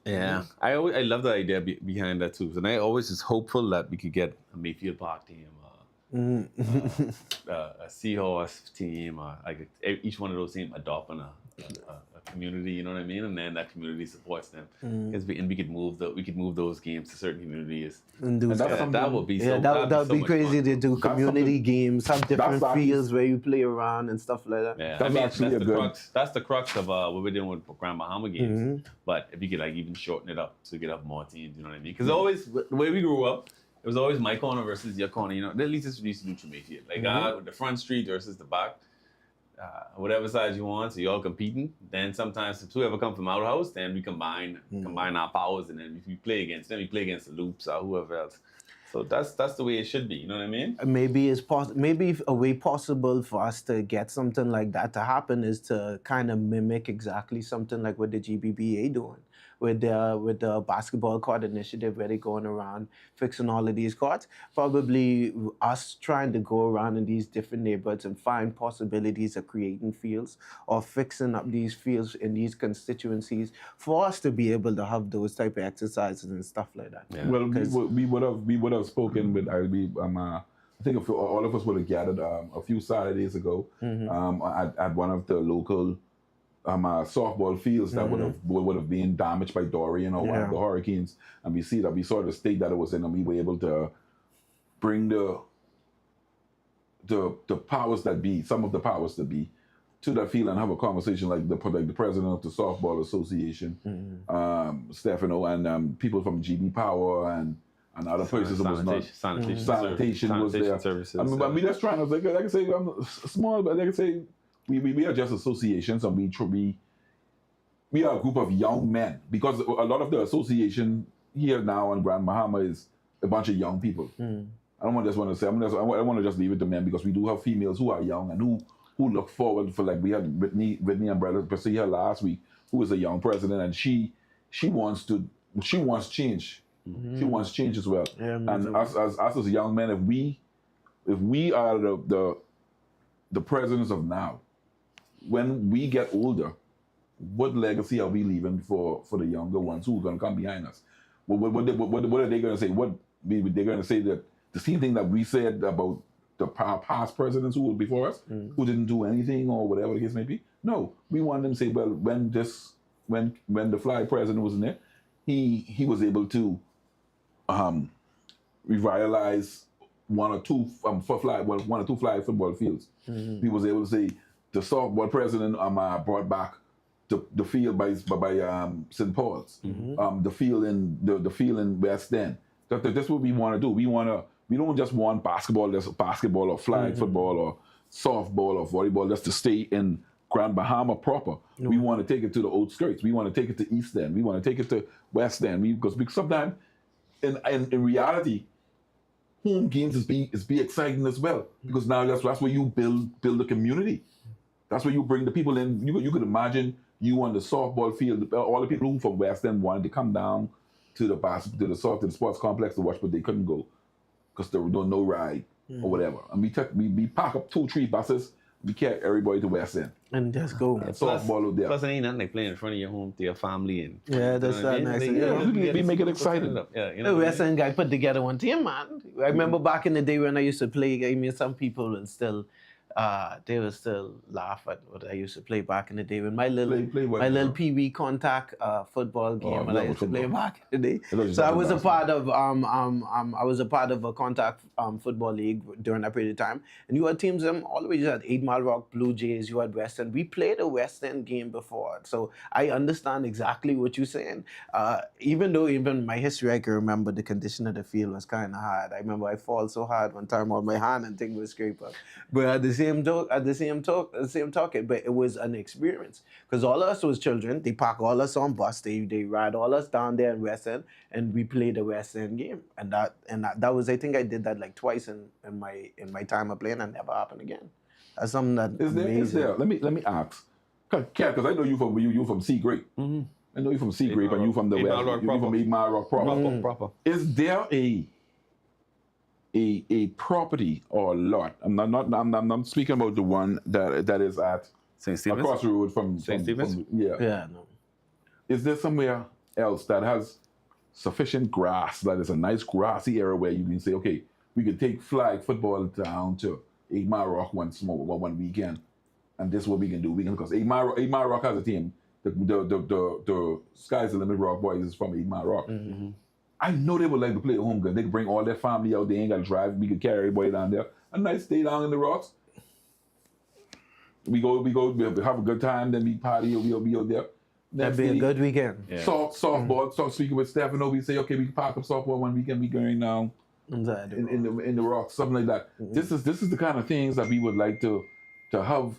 Yeah, I love the idea behind that too. And I always is hopeful that we could get a Mayfield Park team, a Seahorse team, like each one of those teams adopting a community, you know what I mean? And then that community supports them. And we could move those games to certain communities. And that would be that would be crazy fun to do community games, have different fields where you play around and stuff like that. Yeah, that's the crux of what we're doing with Grand Bahama games. But if you could even shorten it up so you could have more teams, you know what I mean? Because always the way we grew up, it was always my corner versus your corner. At least it's what we used to do to Mayfield. Like the front street versus the back. Whatever side you want, so you're all competing. Then sometimes if whoever come from our house, then we combine our powers, and then if we play against them, we play against the Loops or whoever else. So that's the way it should be. You know what I mean? Maybe a way possible for us to get something like that to happen is to kind of mimic exactly something like what the GBBA doing with the basketball court initiative, where they're going around fixing all of these courts. Probably us trying to go around in these different neighborhoods and find possibilities of creating fields or fixing up these fields in these constituencies for us to be able to have those type of exercises and stuff like that. Yeah. Well, we would have spoken with I think all of us would have gathered a few Saturdays ago at one of the local softball fields that would have been damaged by Dorian or one of the hurricanes, and we saw the state that it was in, and we were able to bring the powers that be, some of the powers that be, to that field and have a conversation like the president of the Softball Association, Stefano, and people from GB Power and other places. Sanitation was there. Services, I mean, we just trying to, like I say, I'm small, but like I say, we are just associations, and we are a group of young men, because a lot of the association here now in Grand Bahama is a bunch of young people. I don't want to say, I want to just leave it to men, because we do have females who are young and who look forward for, like we had Whitney and Brother Percy here last week, who is a young president, and she wants change. She wants change as well. Yeah, and us as young men, if we are the presidents of now, when we get older, what legacy are we leaving for the younger ones who are going to come behind us? What are they going to say? They're going to say that the same thing that we said about the past presidents who were before us, who didn't do anything or whatever the case may be? No, we want them to say, well, when the flag president was in there, he was able to revitalize one or two flag football fields. He was able to say the softball president brought back the field by St. Paul's, the field in West End. That's what we want to do. We don't just want basketball or flag football or softball or volleyball just to stay in Grand Bahama proper. No. We want to take it to the outskirts. We want to take it to East End. We want to take it to West End. Because sometimes, in reality, home games is be exciting as well. Because now that's where you build a community. That's where you bring the people in. You could imagine you on the softball field. All the people from West End wanted to come down to the sports complex to watch, but they couldn't go because there was no ride or whatever. And we pack up 2-3 buses. We carry everybody to West End and just go. Softball out there. Plus, it ain't nothing like playing in front of your home to your family and that's nice. We make it exciting. The West End guy put together one team, man. I remember back in the day when I used to play. I mean, some people will still. They will still laugh at what I used to play back in the day when my little Pee-wee contact football game when I used to play back in the day. So I was a part of a contact football league during that period of time, and you had teams all the way. You had 8 Mile Rock Blue Jays, you had West End. We played a West End game before, so I understand exactly what you're saying. Even my history, I can remember the condition of the field was kind of hard. I remember I fall so hard one time on my hand and thing was scraped up, but at the same token, but it was an experience because all of us was children. They park all us on bus. They ride all us down there in West End, and we played the West End game. And that was, I think I did that like twice in my time of playing, and never happened again. That's something that is there. Let me ask, because I know you from Sea Grape. Mm-hmm. I know you from Sea Grape, and you from the West. You from 8 Mile Rock proper. Is there a property or lot? I'm not speaking about the one that is at St. Stephen's across the road from St. Stephen's. No. Is there somewhere else that has sufficient grass, that is a nice grassy area where you can say, okay, we could take flag football down to 8 Mile Rock one weekend, and this is what we can do. Because 8 Mile Rock has a team. The Sky's the Limit Rock Boys is from 8 Mile Rock. Mm-hmm. I know they would like to play at home because they could bring all their family out. They ain't got to drive. We could carry everybody down there. A nice day down in the rocks. We go, we have a good time. Then we party. We'll be out there. That'd be a good weekend. Yeah. Softball. So speaking with Stefano, we say, okay, we can park up softball one weekend. We going down in the rocks, something like that. Mm-hmm. This is the kind of things that we would like to have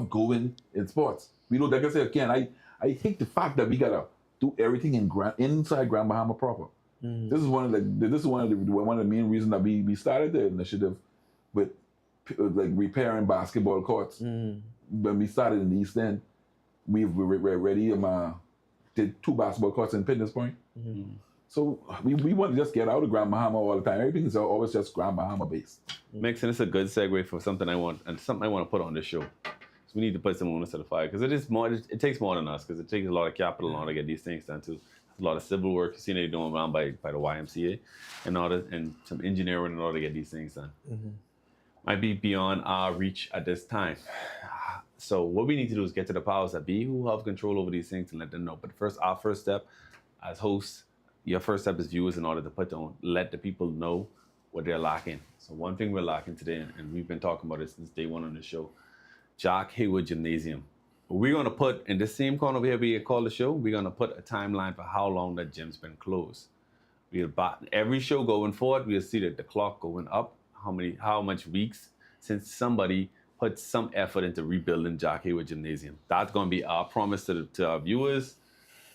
going in sports. We know, like I said again, I hate the fact that we gotta do everything inside Grand Bahama proper. Mm. This is one of the main reasons that we started the initiative with like repairing basketball courts. Mm. When we started in the East End, we were ready. Did 2 basketball courts in Pinners Point. Mm. So we want to just get out of Grand Bahama all the time. Everything is always just Grand Bahama based. Makes sense. It's a good segue for something I want to put on this show. So we need to put some onus to the fire because it takes more than us because it takes a lot of capital in order to get these things done too. A lot of civil work. You see they're doing around by the YMCA and some engineering in order to get these things done. Mm-hmm. Might be beyond our reach at this time. So what we need to do is get to the powers that be who have control over these things and let them know. But first, our first step as hosts, your first step as viewers in order to let the people know what they're lacking. So one thing we're lacking today, and we've been talking about it since day one on the show, Jack Hayward Gymnasium. We're going to put, in the same corner over here we call the show, we're going to put a timeline for how long that gym's been closed. Every show going forward, we'll see that the clock going up, how much weeks since somebody put some effort into rebuilding Jack Hayward Gymnasium. That's going to be our promise to our viewers,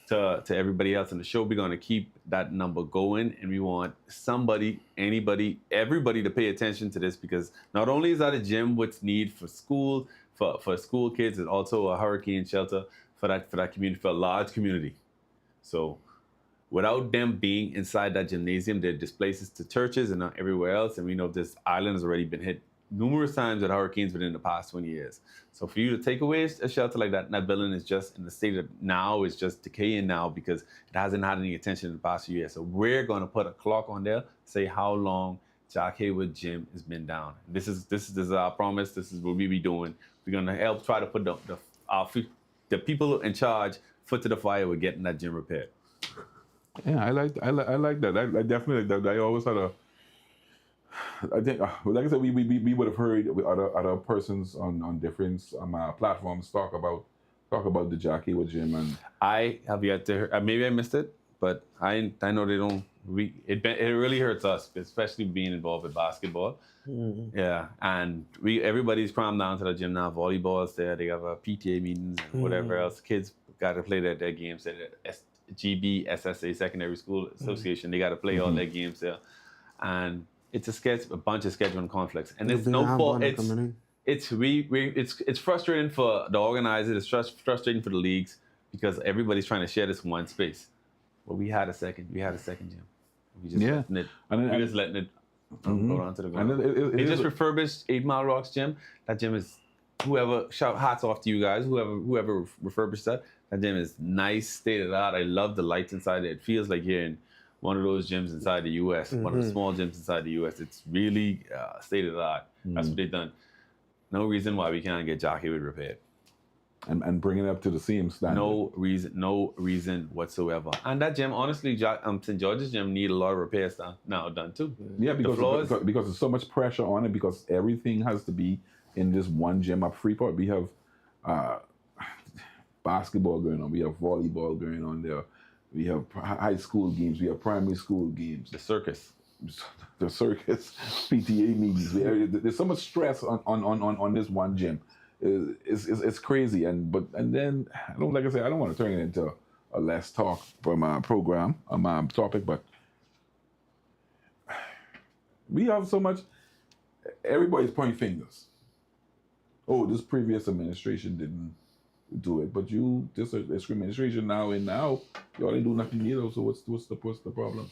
to everybody else on the show. We're going to keep that number going, and we want everybody to pay attention to this, because not only is that a gym what's need for school, for school kids, it's also a hurricane shelter for that community, for a large community. So without them being inside that gymnasium, they're displaced to churches and everywhere else. And we know this island has already been hit numerous times with hurricanes within the past 20 years. So for you to take away a shelter like that, and that building is just in the state of now, is just decaying now because it hasn't had any attention in the past few years. So we're going to put a clock on there, say how long Jack Hayward Gym has been down. This is our promise. This is what we be doing. We're going to help try to put the people in charge foot to the fire with getting that gym repaired. Yeah, I like that. I definitely like that. I always had I think, like I said, we would have heard other persons on different platforms talk about the Jack Hayward Gym, and I have yet to hear. Maybe I missed it, but I know they don't. It really hurts us, especially being involved with basketball. Mm-hmm. Yeah, and everybody's crammed down to the gym now. Volleyball's there. They have PTA meetings and whatever else. Kids got to play their games at GB SSA Secondary School Association. They got to play all their games there, and it's a bunch of scheduling conflicts, and it's no fault. It's frustrating for the organizers. It's frustrating for the leagues because everybody's trying to share this one space. But we had a second gym. We just letting it go down to the ground. They just refurbished 8 Mile Rocks gym. That gym is hats off to you guys. Whoever refurbished that. That gym is nice, state of the art. I love the lights inside it. It feels like you're in one of those gyms inside the U.S., one of the small gyms inside the U.S. It's really state of the art. That's what they've done. No reason why we can't get Jack Hayward repaired. And bring it up to the same standard. No reason whatsoever. And that gym, honestly, St. George's gym need a lot of repairs done too. Yeah, because there's so much pressure on it, because everything has to be in this one gym up Freeport. We have basketball going on. We have volleyball going on there. We have high school games. We have primary school games. The circus, PTA meetings. There's so much stress on this one gym. It's crazy. And then I don't want to turn it into a less talk for my program, my topic, but we have so much. Everybody's pointing fingers. Oh, this previous administration didn't do it, but this administration now you already do nothing either. So what's the problem?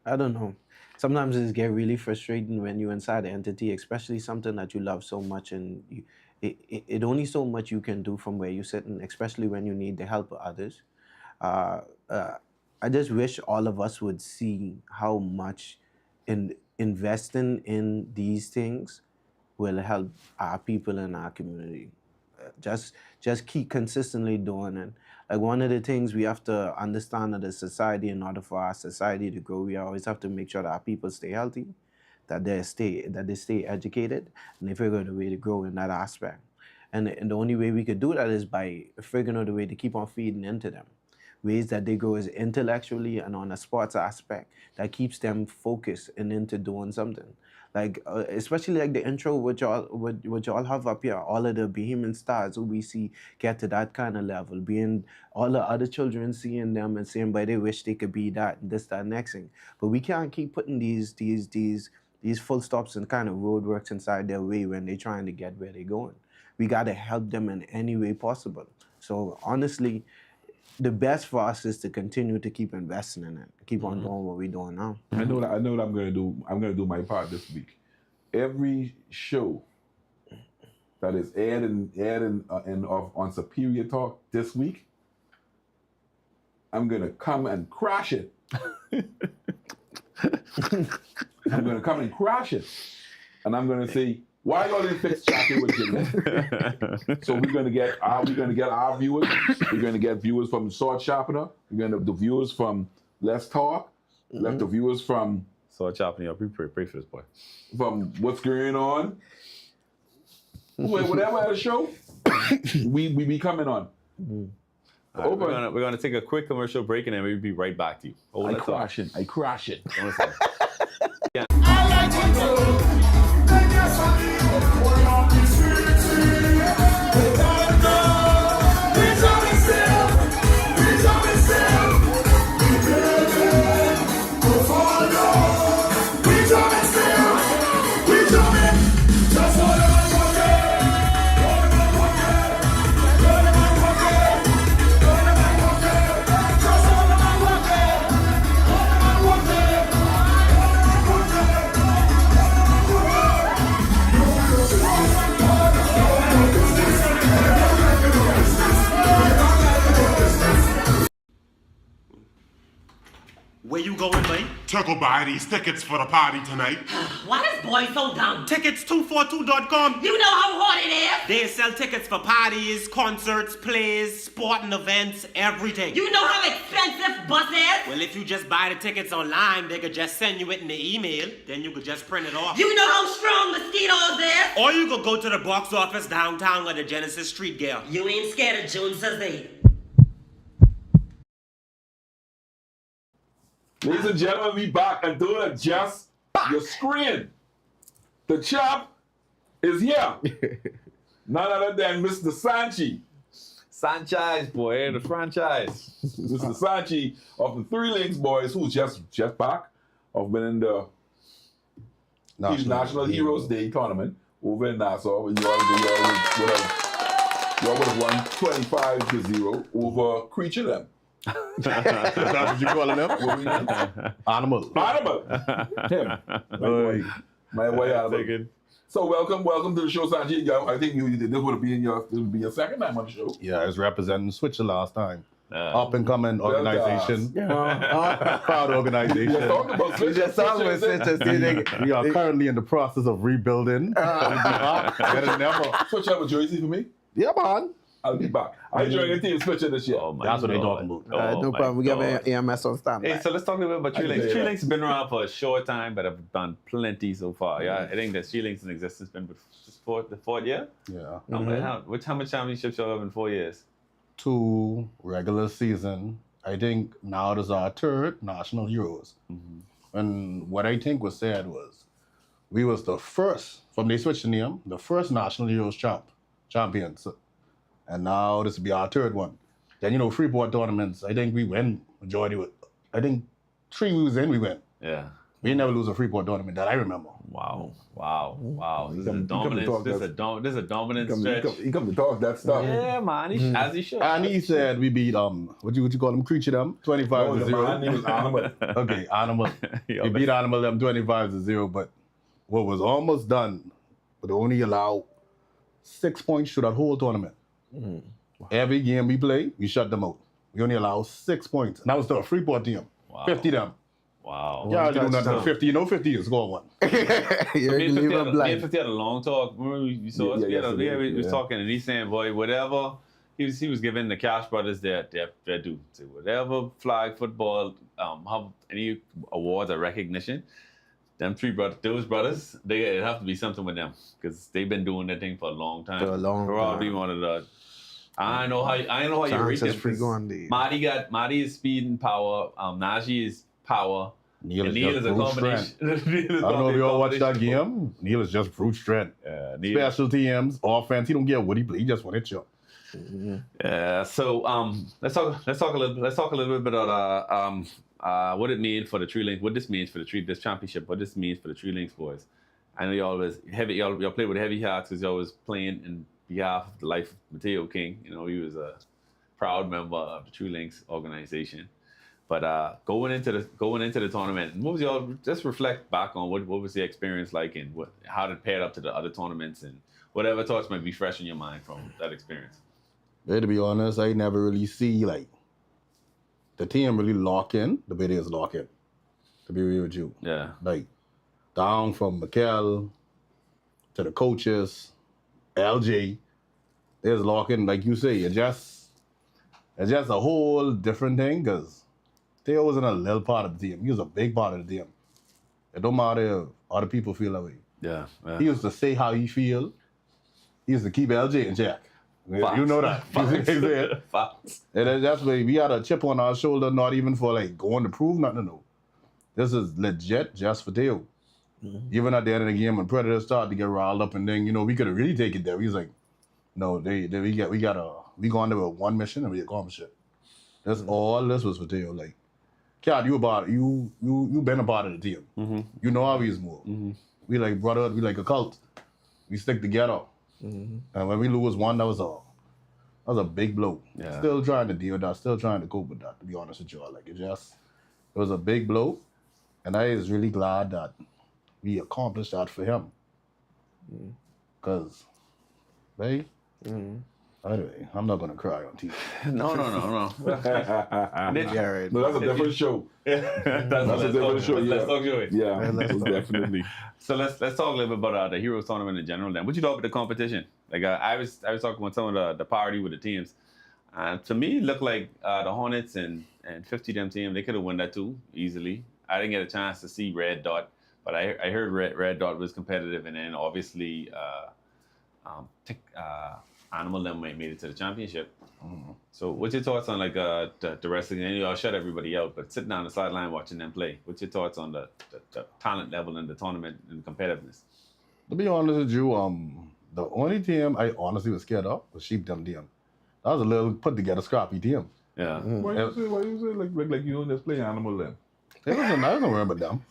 I don't know. Sometimes it get really frustrating when you're inside the entity, especially something that you love so much, and it only so much you can do from where you're sitting, especially when you need the help of others. I just wish all of us would see how much investing in these things will help our people in our community. Just keep consistently doing it. Like, one of the things we have to understand as a society, in order for our society to grow, we always have to make sure that our people stay healthy, that they stay educated, and they figure out a way to grow in that aspect. And the only way we could do that is by figuring out a way to keep on feeding into them. Ways that they grow is intellectually and on a sports aspect that keeps them focused and into doing something. Like, especially like the intro, which y'all have up here, all of the Bahamian stars who we see get to that kind of level, being all the other children seeing them and saying, but they wish they could be that, and this, that, next thing. But we can't keep putting these full stops and kind of roadworks inside their way when they're trying to get where they're going. We got to help them in any way possible. So honestly, the best for us is to continue to keep investing in it, keep on doing what we're doing now. I know what I'm going to do. I'm going to do my part this week. Every show that is aired on Superior Talk this week, I'm going to come and crash it. I'm going to come and crash it. And I'm going to say, Why y'all didn't fix chatting with Jimmy? So we're gonna get our viewers. We're gonna get viewers from Sword Sharpener. We're gonna have the viewers from Let's Talk. Left the viewers from Sword Sharpener. Pray for this boy. From What's Going On. Whatever at a show, we be coming on. Right, we're gonna take a quick commercial break and then we'll be right back to you. I crash it. Yeah. Where you going, mate? To go buy these tickets for the party tonight. Why this boy so dumb? Tickets242.com. You know how hard it is? They sell tickets for parties, concerts, plays, sporting events, everything. You know how expensive bus is? Well, if you just buy the tickets online, they could just send you it in the email. Then you could just print it off. You know how strong mosquitoes is? Or you could go to the box office downtown at the Genesis Street Gear. You ain't scared of Joneses, eh? Ladies and gentlemen, we back and don't adjust your screen. The chap is here. None other than Mr. Sanchi. Sanchez, boy, the franchise. Mr. Sanchi of the Three Links Boys, who's just back of winning the National Heroes Day tournament over in Nassau. You all would have won 25-0 over Creature Them. That's what you calling them? Animal. Him. My boy Animal. So welcome to the show, Sanjay. I think this would be your second time on the show. Yeah, I was representing Switcher last time. Up and coming organization. Proud organization. We are currently in the process of rebuilding. Better than ever. Switch up a jersey for me? Yeah, man. I'll be back. I joined the team Switcher this year. That's what they're talking about. No problem. We got AMS on standby. Hey, so let's talk a little bit about Three Links. Three Links has been around for a short time, but have done plenty so far. Yeah, I think that Three Links in existence been for the fourth year. Yeah. How much championships y'all have in 4 years? 2 regular season. I think now this is our 3rd National Heroes. And what I think was said was, we was the first, from they switched the name, the first National Heroes champions. And now this will be our 3rd one. Then, Freeport tournaments, I think we win majority. I think 3 we was in, we win. Yeah. We never lose a Freeport tournament that I remember. Wow. This is a dominant stretch. He come to talk that stuff. Yeah, man. As he should. And he said we beat, what you call them, Creature them, 25-0. My name is Animal. Okay, Animal. We beat Animal them 25-0, but what was almost done, but only allow 6 points to that whole tournament. Every game we play, we shut them out. We only allow 6 points. And that was the Freeport team. Wow. 50 them. Wow. Yeah, you do nothing. 50, 50 you score one. Me and 50 had a long talk. Remember we saw us? We was talking and he's saying, boy, whatever. He was giving the Cash brothers their due. So whatever flag football, have any awards or recognition, them those brothers, it have to be something with them because they've been doing that thing for a long time. Probably one of the. I know how you rate them. Marty is speed and power. Najee is power. Neil is a combination. I don't know if you all watched that game. Neil is just brute strength. Special teams, offense. He don't care what he play. He just want to chill. So let's talk a little bit about what it means for the Three Links. What this means for this championship. What this means for the Three Links boys. I know y'all play with heavy hearts because y'all was playing in behalf of the life of Mateo King. He was a proud member of the Three Links organization. But going into the tournament, what was y'all just reflect back on what was the experience like and how it paired up to the other tournaments and whatever thoughts might be fresh in your mind from that experience. Yeah, to be honest, I never really see the team really lock in the way they is lock in. To be real with you, yeah, down from Mikel, to the coaches, LJ. There's locking, like you say, it's just a whole different thing because Theo wasn't a little part of the team. He was a big part of the team. It don't matter if other people feel that way. Yeah. He used to say how he feel. He used to keep LJ in check. Facts. You know that. Facts. And that's why we had a chip on our shoulder, not even for like going to prove nothing. No. This is legit just for Theo. Even at the end of the game when Predators started to get riled up and then, we could have really taken it there. He was like, no, we going there with one mission and we accomplished it. That's all this was for Theo. Like, Cat, you been a part of the team. You know how we move. We like brother, we like a cult. We stick together. And when we lose one, that was a big blow. Yeah. Still trying to deal with that, still trying to cope with that, to be honest with you all. Like it was a big blow. And I is really glad that we accomplished that for him. Because, anyway, I'm not gonna cry on TV. No. Jared. No, that's a different show. That's a different show. Let's talk to it. Yeah, definitely. So let's talk a little bit about the Heroes Tournament in general. Then, what you thought about the competition? Like I was talking with some of the party with the teams, and to me, it looked like the Hornets and 50 them team, they could have won that too easily. I didn't get a chance to see Red Dot, but I heard Red Dot was competitive, and then obviously Animal them made it to the championship. So what's your thoughts on like the rest of the game? Y'all shut everybody out, but sitting down the sideline watching them play, what's your thoughts on the talent level in the tournament and the competitiveness? To be honest with you, the only team I honestly was scared of was Sheep Them team. That was a little put together scrappy team. Yeah. Why you say like you just play Animal then? I don't remember them.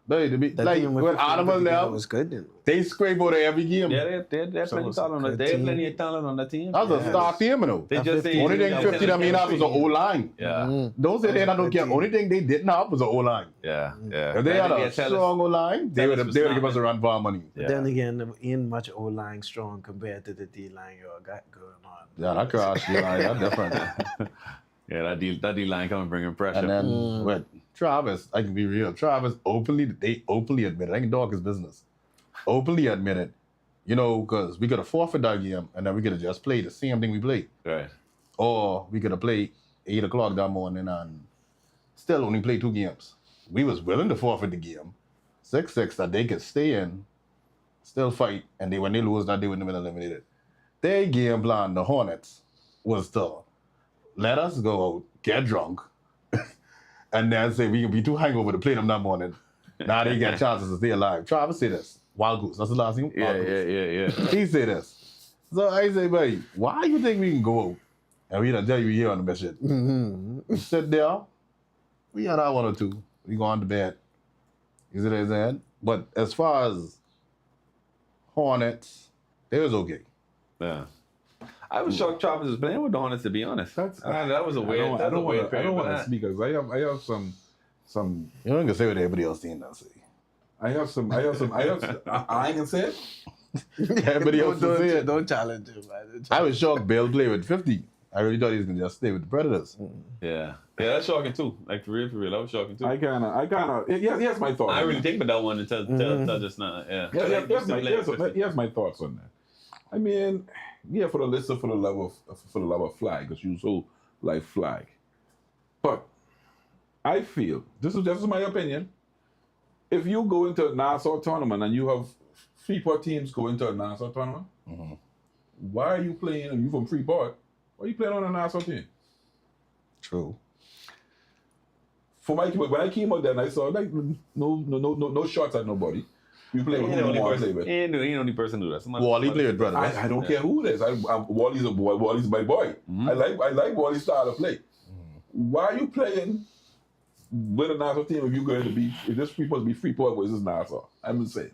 When Animal now was good. They scrape out of every game. Yeah, they had plenty of talent on They had plenty of talent on the team. That was a star team, you know. They just only thing 50 I mean that was an O-line. Yeah. Don't say they don't care. Only thing they didn't have was an O-line. Yeah. If they had a strong O-line, they would give us a run for our money. But then again, there ain't much O-line strong compared to the D-line you got going on. Yeah, that crash D-line, that's different. Yeah, that D-line coming bringing pressure. And then with Travis, I can be real. Travis openly admitted. I can dog his business. Openly admitted, because we could have forfeited that game and then we could have just played the same thing we played. Right. Or we could have played 8 o'clock that morning and still only played 2 games. We was willing to forfeit the game. 6-6 that they could stay in, still fight, and when they lose that, they wouldn't have been eliminated. Their game plan, the Hornets, was to let us go out, get drunk, and then say we can be too hangover to play them that morning. Now they get chances to stay alive. Travis say this. Wild Goose. That's the last name? Yeah. He say this. So I say, buddy, why you think we can go out and we don't tell you here on the mission? We sit there. We got our 1 or 2. We go on to bed. You see what I'm saying? But as far as Hornets, they was okay. Yeah. I was shocked Travis was playing with the Hornets, to be honest. That was a weird. I don't want to speak because I have some. You don't can say what everybody else saying now. I have some. I ain't gonna say it. Everybody else can say it. Don't challenge him, man. I was shocked Bill played with 50. I really thought he was gonna just stay with the Predators. Yeah, that's shocking too. Like for real, that was shocking too. I kind of. Here's my thoughts. I really think about that one until just now. Yeah. Here's my thoughts on that. I mean, yeah, for the love of flag, because you so like flag. But I feel this is my opinion. If you go into a Nassau tournament and you have Freeport teams go into a Nassau tournament, why are you playing? And you from Freeport? Why are you playing on a Nassau team? True. For when I came out there and I saw like no shots at nobody. You play with who you want to play with. He ain't the only person who do that. Wally played with brother. I don't care who it is. Wally's a boy. Wally's my boy. I like Wally's style of play. Why are you playing with a Nassau team if you're going to be? If this supposed to be Freeport versus Nassau, I'm just saying.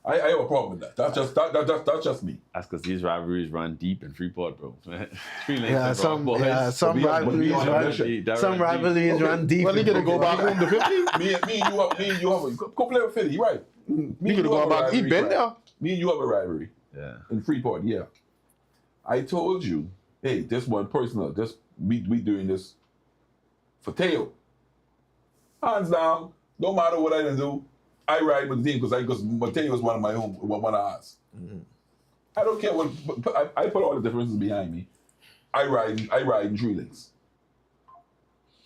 I have a problem with that. That's just me. That's because these rivalries run deep in Freeport, bro. Some rivalries run deep. Well, he gonna go back home to 50. Me and you have go play with 50, right? Me gonna go back. He been there. Me and you have a rivalry. Yeah. In Freeport, yeah. I told you, hey, this one personal. This we doing this for Teo. Hands down. No matter what I done do, I ride with the team because Mateo was one of my own, one of ours. I don't care what, I put all the differences behind me. I ride in 3 links.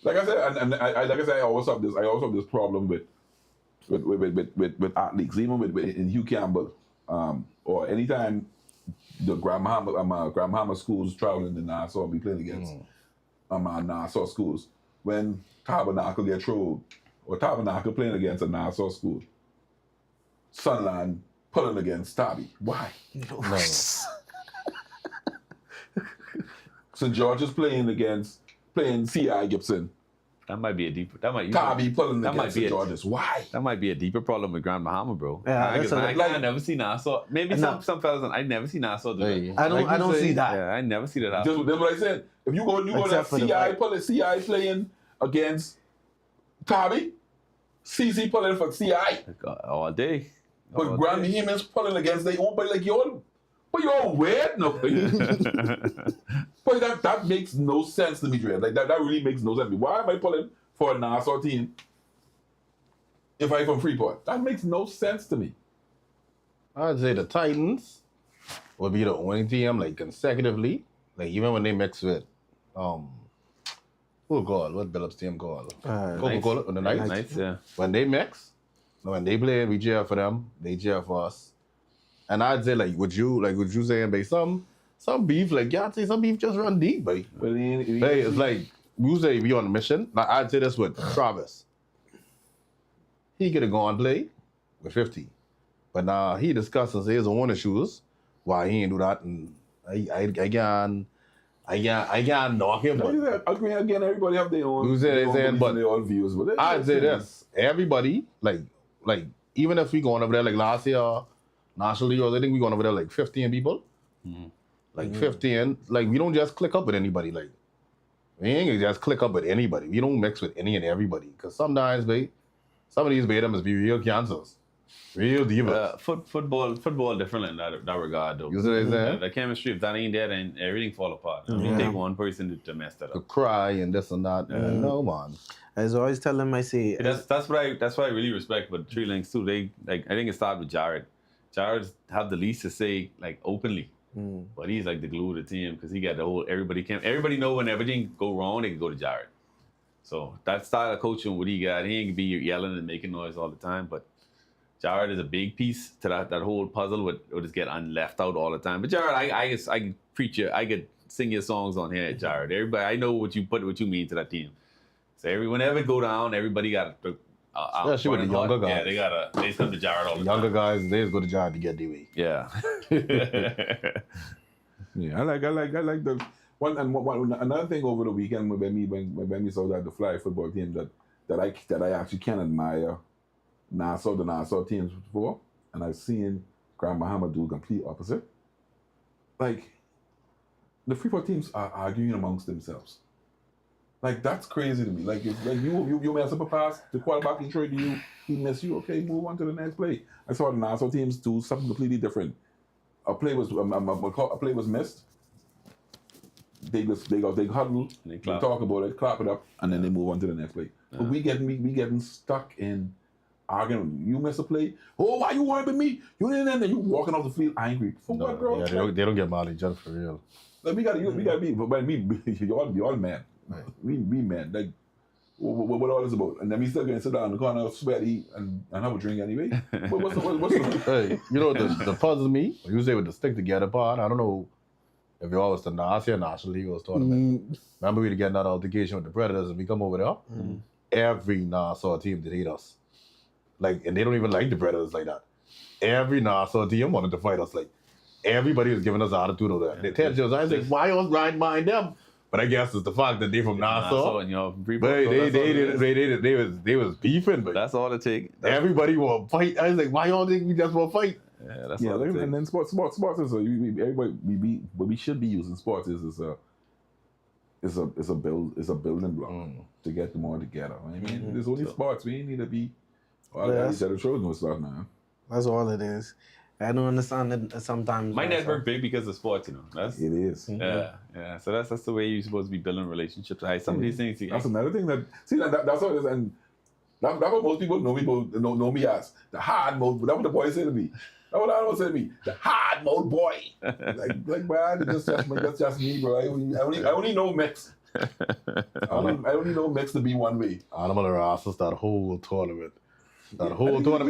Like I said, and I also have this problem with athletes, even in Hugh Campbell, or anytime the Grand Bahama schools traveling to Nassau and be playing against Nassau schools, when Tabernacle get thrown, or Tabernacle playing against a Nassau school, Sunland pulling against Tabby. Why? No. St. George is playing C.I. Gibson. That might be a deeper. That might. Tabby pulling against St. George's. Why? That might be a deeper problem with Grand Bahama, bro. Yeah, I never see Nassau. Maybe some fellas. I never see Nassau do that. I don't see that. Yeah, I never see that That's happen. what I said. If you go to C.I. pulling against Tabby, CC pulling for C.I. all day. But Grand Bahamians pulling against their own, but like you're weird, no. But that makes no sense to me, Dre. Like that really makes no sense. Why am I pulling for a Nassau team if I'm from Freeport? That makes no sense to me. I'd say the Titans would be the only team like consecutively, like even when they mix with what Billups team called? Coca-Cola on the Knights. Yeah. When they mix, when they play, we cheer for them, they cheer for us. And I'd say like what you saying, babe, some beef, like y'all say some beef just run deep, babe. But it's like you say we on a mission. Like I'd say this with Travis. He could have gone play with 50. But now he discusses his own issues why he ain't do that, and I can't knock him. But again, everybody have their own. Their own views. But I'd say this: everybody, like even if we going over there like last year, National League, I think we going over there like 15 people, 15. Like we don't just click up with anybody. Like we ain't just click up with anybody. We don't mix with any and everybody. Cause sometimes, babe, some of these beta must be real cancers. Real divas. Football different in that regard, though. You see what I'm saying? The chemistry, if that ain't there, then everything fall apart. You take one person to mess that up. To cry and this and that. No, man. I always tell them, I say... That's what I really respect with 3 Links, too. They, like, I think it started with Jared. Jared have the least to say, like, openly. But he's, like, the glue of the team because he got the whole... Everybody know when everything go wrong, they can go to Jared. So that style of coaching, what he got, he ain't be yelling and making noise all the time, but Jared is a big piece to that whole puzzle would just get left out all the time. But Jared, I can preach you, I could sing your songs on here, Jared. Everybody, I know what you mean to that team. So whenever it go down, everybody got to especially with the younger guys. Yeah, they come to Jared all the younger time. guys, they just go to Jared to get DB. Yeah. Yeah, I like the one another thing over the weekend when we saw that the flag football team that I actually can admire the Nassau teams before, and I've seen Grand Bahama do the complete opposite. Like the Freeport teams are arguing amongst themselves. Like that's crazy to me. Like if you mess up a pass, the quarterback can trade you, he miss you. Okay, move on to the next play. I saw the Nassau teams do something completely different. A play was missed. They huddle, they talk about it, clap it up, and then they move on to the next play. But we getting stuck in arguing. You miss a play. Oh, why you worried with me? You didn't, and then you walking off the field angry. For what, bro? Yeah, they don't get mad at each other for real. Like we gotta be. But you all man. We man. Like what all this about? And then we still gonna sit down in the corner, sweaty, and have a drink anyway. What's the Hey, you know the puzzle me? Usually with the stick together part. I don't know if you always the National League was tournament. Remember we get that altercation with the Predators and we come over there. Every Nassau team did hate us. Like, and they don't even like the Predators like that. Every Nassau team wanted to fight us. Like, everybody was giving us attitude over that. They tell us, I was like, why I was riding behind them? But I guess it's the fact that they from Nassau. And you're they was beefing, but that's all it takes. Everybody want to fight. I was like, why y'all think we just want to fight? Yeah, that's all it takes. And then sports is what we should be using sports is a building block to get them all together. I mean, there's only sports. We ain't need to be all each other children and stuff now. That's all it is. I don't understand it sometimes. My network big because of sports, you know. It is. Yeah. So that's the way you're supposed to be building relationships. Some of these things. That's another thing that's how it is. And That's what most people know me as. The hard mode. That's what the boy said to me. That's what Animal said to me. The hard mode boy. like man, that's just me, bro. I only know mix. I only know mix to be one way. Animal harassed that whole tournament. And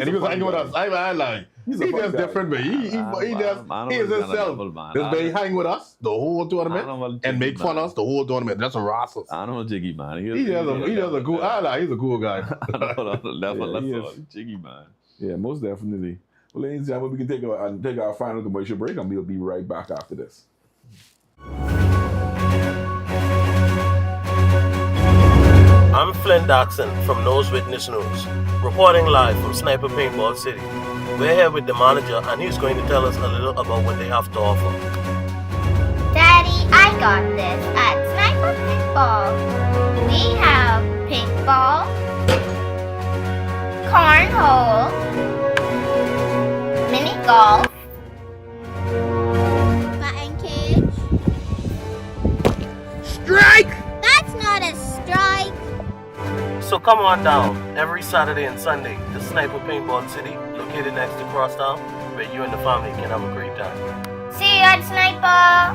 he was hanging with us. I like, he's just different, but he is himself. This man hang with us the whole tournament and make fun of us the whole tournament. That's a rascal. Animal jiggy man. He does a cool. He's a cool guy. Jiggy man. Yeah, most definitely. Well, ladies and gentlemen, we can take our final commercial break, and we'll be right back after this. I'm Flynn Daxon from Nose Witness News, reporting live from Sniper Paintball City. We're here with the manager, and he's going to tell us a little about what they have to offer. Daddy, I got this at Sniper Paintball. We have paintball, cornhole, mini golf, batting cage. Strike! That's not a strike. So come on down every Saturday and Sunday to Sniper Paintball City, located next to Crosstown, where you and the family can have a great time. See you at Sniper.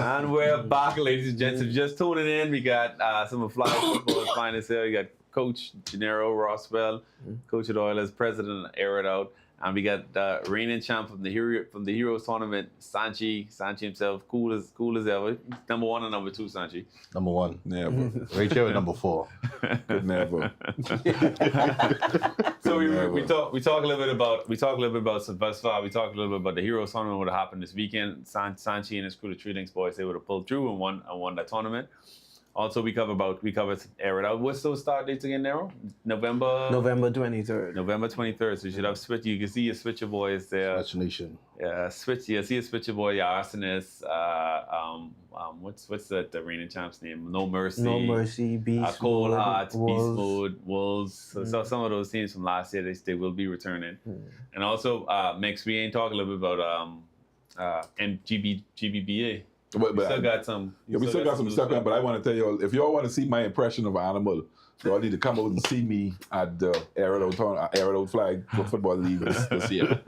And we're back, ladies and gents. If you're just tuning in, we got some of Fly Football's finest here. We got Coach Gennaro Roswell, Coach of the Oilers, President of Air It Out. And we got the reigning champ from the Heroes tournament, Sanchi himself, cool as ever. Number 1 and number 2, Sanchi. Number 1. Never. Rachel at number 4. Could never. So we talk a little bit about Sylvester. We talk a little bit about the Heroes tournament, what happened this weekend. Sanchi and his crew, the Three Links boys, they would have pulled through and won that tournament. Also, we covered Air It Out. What's those start dates again, Nero? November 23rd. November 23rd. So you should have switch. You can see your Switcher boys there. Switch Nation. Yeah, switch. Yeah, see your Switcher boy, your Arsonist. What's the reigning champ's name? No Mercy. Beast Cold Hearts, Wolves. Beast Mode, Wolves. So some of those teams from last year, they will be returning. And also, Mix, we ain't talking a little bit about GBBA. But we still got some. Yeah, we still got some stuff, but I want to tell you, if y'all want to see my impression of Animal, y'all need to come out and see me at the Air It Out Flag Football League this year.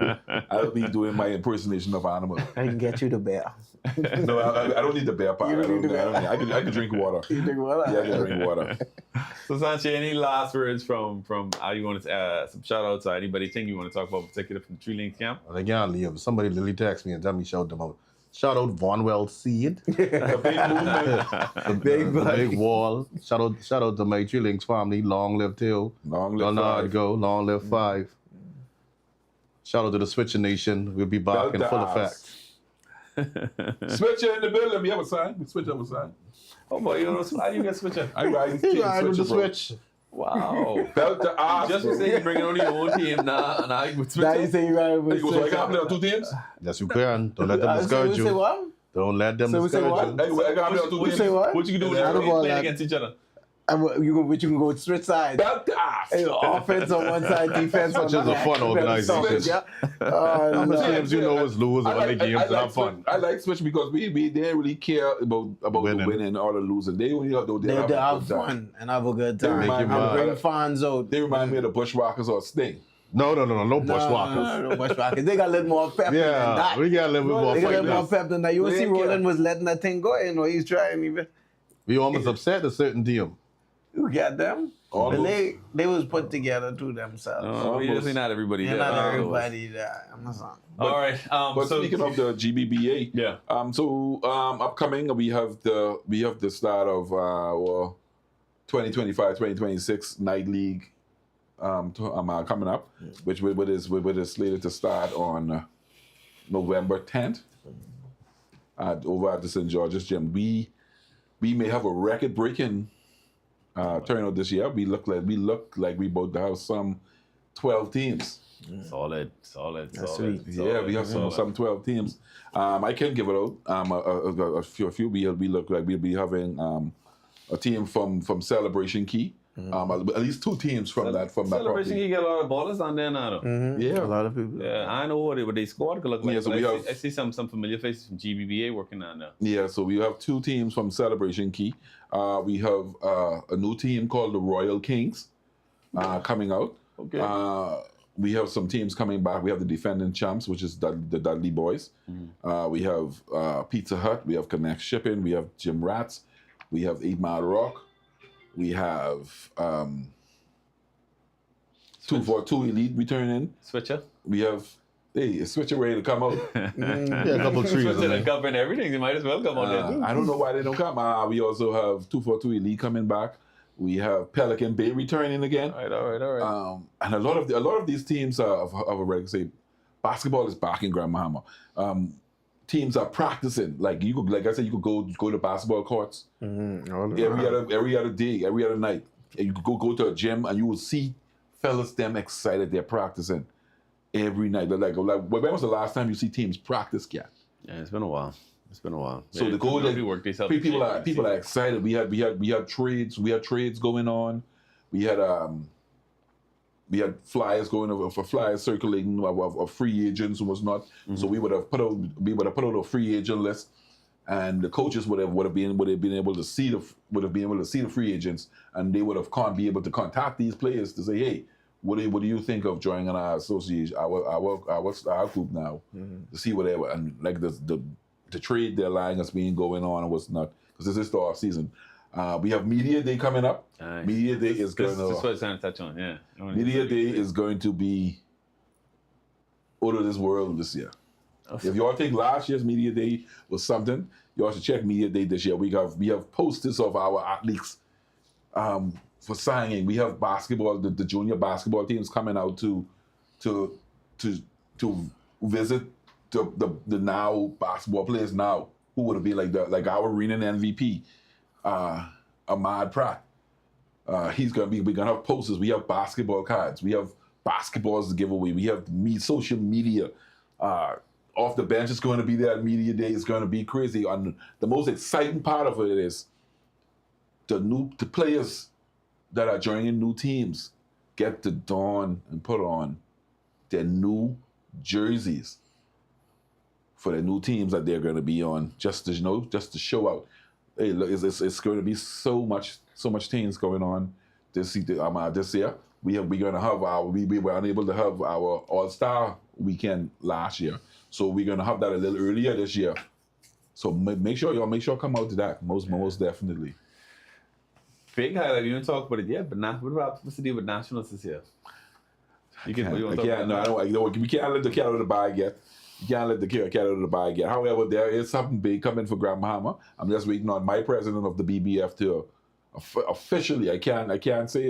I'll be doing my impersonation of Animal. I can get you the bear. No, I don't need the bear part. I can drink water. You drink water? Yeah, I can drink water. So, Sanchi, any last words from how you want to some shout outs or anybody think you want to talk about particular from the Three Links camp? I think leave. Somebody literally text me and tell me shout them out. Shout out Vonwell Seed. The big movement. the big wall. Shout out to my Three Links family. Long live Till. Long live Five. Go. Long live 5. Shout out to the Switcher Nation. We'll be back in full effect. Switcher in the building. We have a sign. Switcher have a sign. Oh boy, you get Switcher. I ride with the Switch. Wow. Belt to ass. Just to say you're bringing only your own team now, and I would switch. Now you say you ride with So I can play on 2 teams? Yes, you can. Don't let them discourage you. Say what? Don't let them discourage you. I can play on 2 teams. Say what? What you can do when you're playing against each other? You can go switch sides. Belt to ass. Offense on one side, defense on the other. Switch is a fun organization. How many teams you know is lose and make games and have fun? I like Switch because we didn't really care about the winning or the losing. They only have fun and have a good time. And bring fans out. They remind me of the Bushwhackers or Sting. No Bushwhackers. No Bushwhackers. They got a little more pep than that. We got a little bit more They got a little more pep than that. You will see Roland was letting that thing go. He's trying even. We almost upset a certain team. You got them? They was put together to themselves. Usually not everybody there. Not everybody there. All right. But speaking of the GBBA, upcoming we have the start of 2025-2026 Night League coming up, which is slated to start on November 10th over at the St. George's Gym. We may have a record-breaking turnout this year. We look like we about to have some 12 teams. Solid. Sweet. Yeah, we have some 12 teams. I can give it out. A few. We look like we'll be having a team from Celebration Key. At least 2 teams from that Celebration, property. you get a lot of ballers on there now, though. Yeah. A lot of people. Yeah, I know what they squad could look like. Yeah, so I see some familiar faces from GBBA working on there. Yeah, so we have 2 teams from Celebration Key. We have a new team called the Royal Kings coming out. Okay. We have some teams coming back. We have the defending champs, which is the Dudley Boys. We have Pizza Hut. We have Connect Shipping. We have Jim Rats. We have 8 Mile Rock. We have 242 Elite returning. Switcher. We have Switcher ready to come out. Yeah, a couple trees. Switcher and covering everything. They might as well come on there. I don't know why they don't come. We also have 242 Elite coming back. We have Pelican Bay returning again. All right. And a lot of these teams of a regular say basketball is back in Grand Bahama. Teams are practicing. Like I said, you could go to basketball courts every other day, every other night. And you could go to a gym and you will see fellas them excited. They're practicing every night. They're like when was the last time you see teams practice, Cat? Yeah, it's been a while. So the goal people are excited. We had trades going on. We had flyers going over for flyers circulating of free agents and whatnot. So we would have put out a free agent list, and the coaches would have been able to see the free agents, and they would have be able to contact these players to say, hey, what do you think of joining our association, our group now, to see whatever, and like the trade deadline that's been going on and what's not, because this is the off season. We have Media Day coming up. Nice. Media Day is going to. That's what I was trying to touch on. Yeah. Media Day is going to be out of this world this year. If y'all think last year's Media Day was something, y'all should check Media Day this year. We have posters of our athletes for signing. We have basketball, the junior basketball teams coming out to visit the now basketball players now who would be like our reigning MVP, Ahmad Pratt. We're gonna have posters. We have basketball cards. We have basketballs to give away. We have social media. Off the bench is going to be there at Media Day. It's going to be crazy. And the most exciting part of it is the players that are joining new teams get to don and put on their new jerseys for the new teams that they're going to be on, just to show out. Hey, look, it's going to be so much things going on this year. We were unable to have our All-Star weekend last year, so we're going to have that a little earlier this year. So make sure come out to that most definitely. Big highlight. You didn't talk about it yet, but what's the deal with Nationals this year? We can't let the cat out of the bag yet. You can't let the cat out of the bag yet. However, there is something big coming for Grand Bahama. I'm just waiting on my president of the BBF to officially. I can't say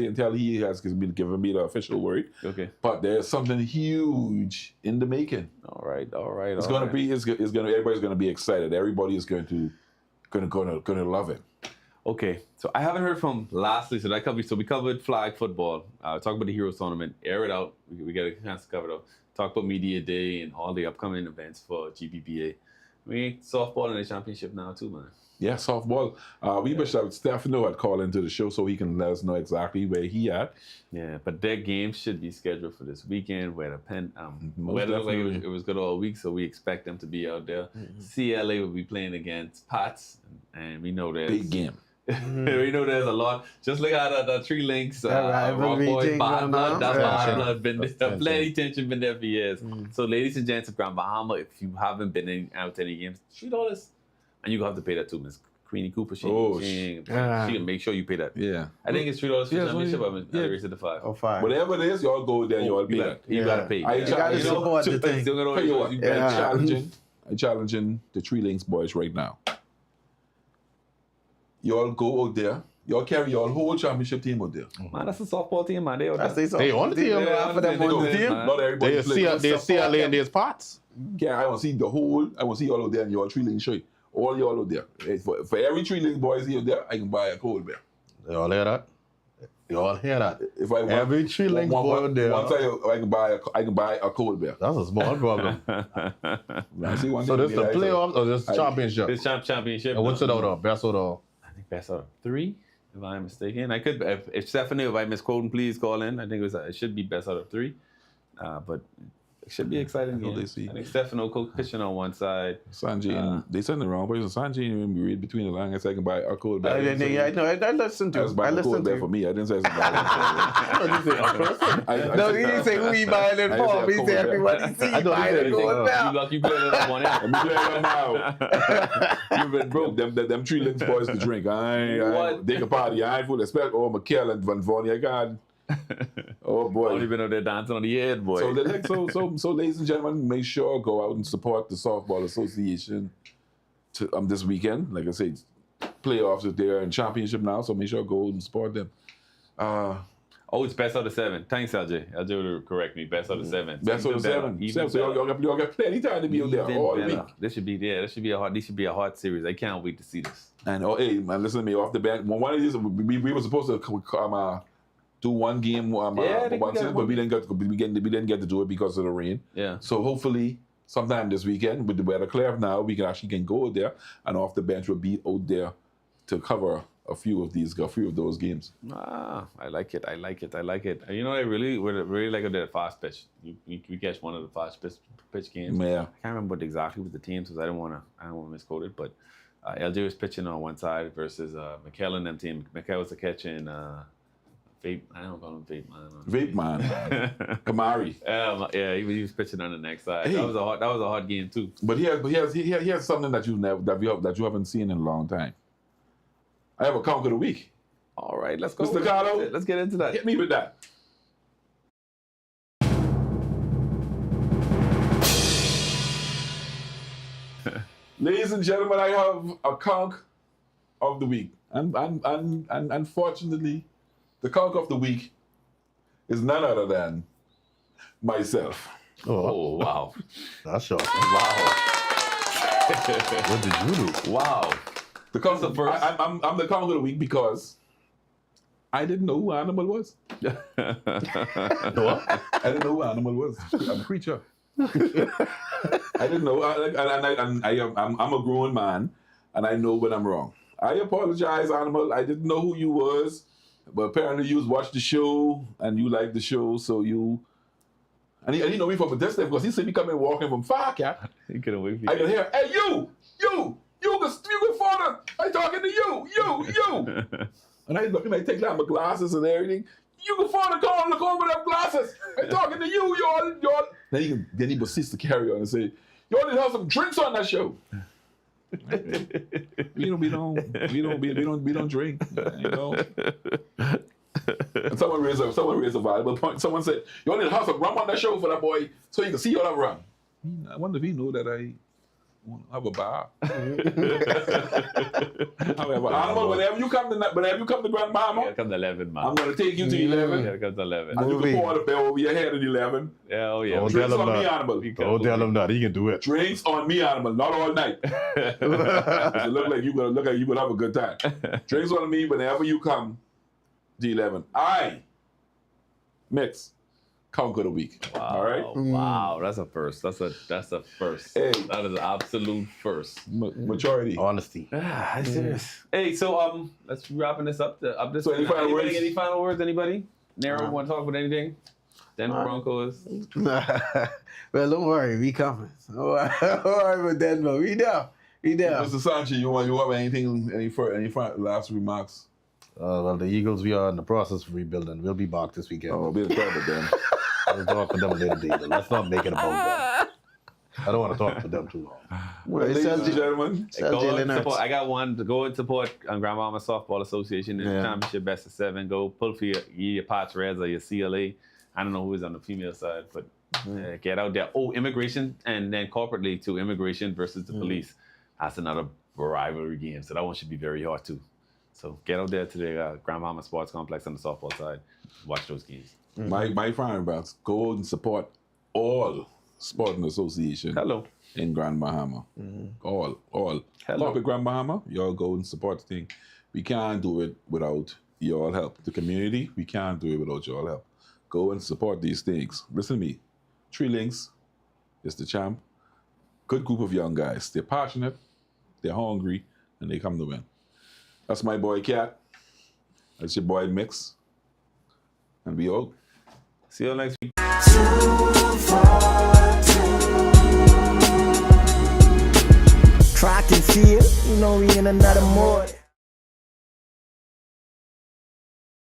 until he has given me the official word. Okay. But there's something huge in the making. All right. It's gonna be. Everybody's gonna be excited. Everybody is gonna love it. Okay, so I haven't heard from lastly, so we covered flag football, talk about the Heroes Tournament, air it out, we get a chance to cover it up, talk about Media Day and all the upcoming events for GBBA. Softball in the championship now too, man. Yeah, softball. We wish that Stefano had called into the show so he can let us know exactly where he at. Yeah, but their games should be scheduled for this weekend where the weather looked like it was good all week, so we expect them to be out there. CLA will be playing against Pats, and we know there's big game. We know there's a lot. Just look at the Three Links, Rock Boys, Bad Blood. That's Bad Blood. Been there. Plenty tension. Been there for years. So, ladies and gents of Grand Bahama, if you haven't been out to any games, $3, and you have to pay that too, Miss Queenie Cooper. She can make sure you pay that. Yeah, I think it's $3 for the championship. I raised it to $5. Oh, $5. Whatever it is, y'all go there. Y'all pay that. You gotta pay. You gotta support the thing. I'm challenging the Three Links boys right now. Y'all go out there. Y'all carry your whole championship team out there. Man, that's a softball team, man. They on the team. Not everybody plays. They CLA and there's Pats. Yeah, I want to see y'all out there and your Three Links show. All y'all out there. For every Three Links boys here there, I can buy a cold beer. Y'all hear that? If I want every Three Links boy out there, once I can buy a cold beer. That's a small problem. So this the playoffs or this championship? This championship. And what's it out of? Best out of? I think best out of 3. if I'm mistaken. I could, if Stephanie, if I misquoting, please call in. I think it should be best out of 3. But it should be exciting. They see. I think Stefano pitching on one side. Sanjay, they sent the wrong person. Sanjay didn't even read between the lines. I said I can buy a cold back. I listened to him. I listened to for me. I didn't say something. No, he didn't say who he buying it for. He said everybody see he buying it going down. You lucky player that one out. Let me play them out. You've been broke. Them 3 links boys to drink. They can party. I ain't full of respect. Oh, Mikkel and Van Vonnie. God. Oh boy! Only been up there dancing on the head, boy. So, ladies and gentlemen, make sure go out and support the Softball Association this weekend. Like I said, playoffs is there and championship now, so make sure go and support them. It's best out of 7. Thanks, LJ. LJ will correct me. Best out of 7. Best out of 7. So y'all got plenty time to be out there all week. This should be a hot series. I can't wait to see this. And hey, man, listen to me off the back. One of these we were supposed to do one game, but we didn't get to do it because of the rain. Yeah. So hopefully, sometime this weekend, with the weather clear now, we can go out there and off the bench we'll be out there to cover a few of those games. I like it. You know, I really like the fast pitch. We catch one of the fast pitch games. Yeah. I can't remember exactly what the teams was. I don't want to misquote it, but LJ was pitching on one side versus Mikkel and them team. Mikkel was catching. Vape, I don't call him Vape Man. Kamari. Yeah, he was pitching on the next side. Hey. That was a hard game too. But he has something that you haven't seen in a long time. I have a conk of the week. All right, let's go. Mr. Carlo, let's get into that. Hit me with that. Ladies and gentlemen, I have a conk of the week, and unfortunately, the conk of the week is none other than myself. Oh wow, that's shocking. Wow. What did you do? Wow. The conk of first. I'm the conk of the week because I didn't know who Animal was. What? I didn't know who Animal was. I'm a creature. I didn't know, I'm a grown man, and I know when I'm wrong. I apologize, Animal. I didn't know who you was, but apparently you watched the show and you liked the show, so you. And he know me from a distance because he see me coming walking from far, cat. He couldn't wait for you. I can hear, hey, you go father. I talking to you. And I looking, I take down my glasses and everything. You can find a car, look over them glasses. I'm talking to you, y'all. Then he proceeds to carry on and say, y'all need to have some drinks on that show. we don't drink, you know. And someone raised a valuable point. Someone said, y'all need to have some rum on that show for that boy so you can see all that rum. I wonder if he know that I have a bar. However, Animal, whenever you come to Grand Bahama, yeah, come to 11, man. I'm gonna take you to 11. Yeah, come to 11. And you can pour the bell over your head at 11. Yeah, oh yeah. Drinks on me, Animal. Don't tell him that. He can do it. Drinks on me, Animal. Not all night. It look like you gonna have a good time. Drinks on me whenever you come to 11. I mix. Conk of the week. Wow. All right. Wow. That's a first. That's a first. Hey. That is an absolute first. Maturity. Honesty. I'm serious. Hey, so let's wrapping this up. So any final words? Any final words? Anybody? Nero, want to talk about anything? Denver Broncos. Well, don't worry, we coming. Don't worry about Denver. We there. Mr. Sanchez, you have any last remarks? Well, the Eagles, we are in the process of rebuilding. We'll be back this weekend. Oh, we'll talk about them. We'll talk to them later. Let's not make it about them. I don't want to talk to them too long. Well, ladies and gentlemen, I got one to go and support Grand Bahama Softball Association in the championship best of 7. Go pull for your Pats Reds or your CLA. I don't know who is on the female side, but get out there. Oh, immigration and then corporate league too. Immigration versus the police. That's another rivalry game, so that one should be very hard too. So get out there to the Grand Bahama Sports Complex on the softball side. Watch those games. My final remarks: go and support all sporting association. In Grand Bahama. All. Talk with Grand Bahama, y'all go and support the thing. We can't do it without y'all help. The community, we can't do it without y'all help. Go and support these things. Listen to me. 3 Links is the champ. Good group of young guys. They're passionate, they're hungry, and they come to win. That's my boy Cat. That's your boy Mix. And we out. See you next week. Track and feel, you know we in another mode.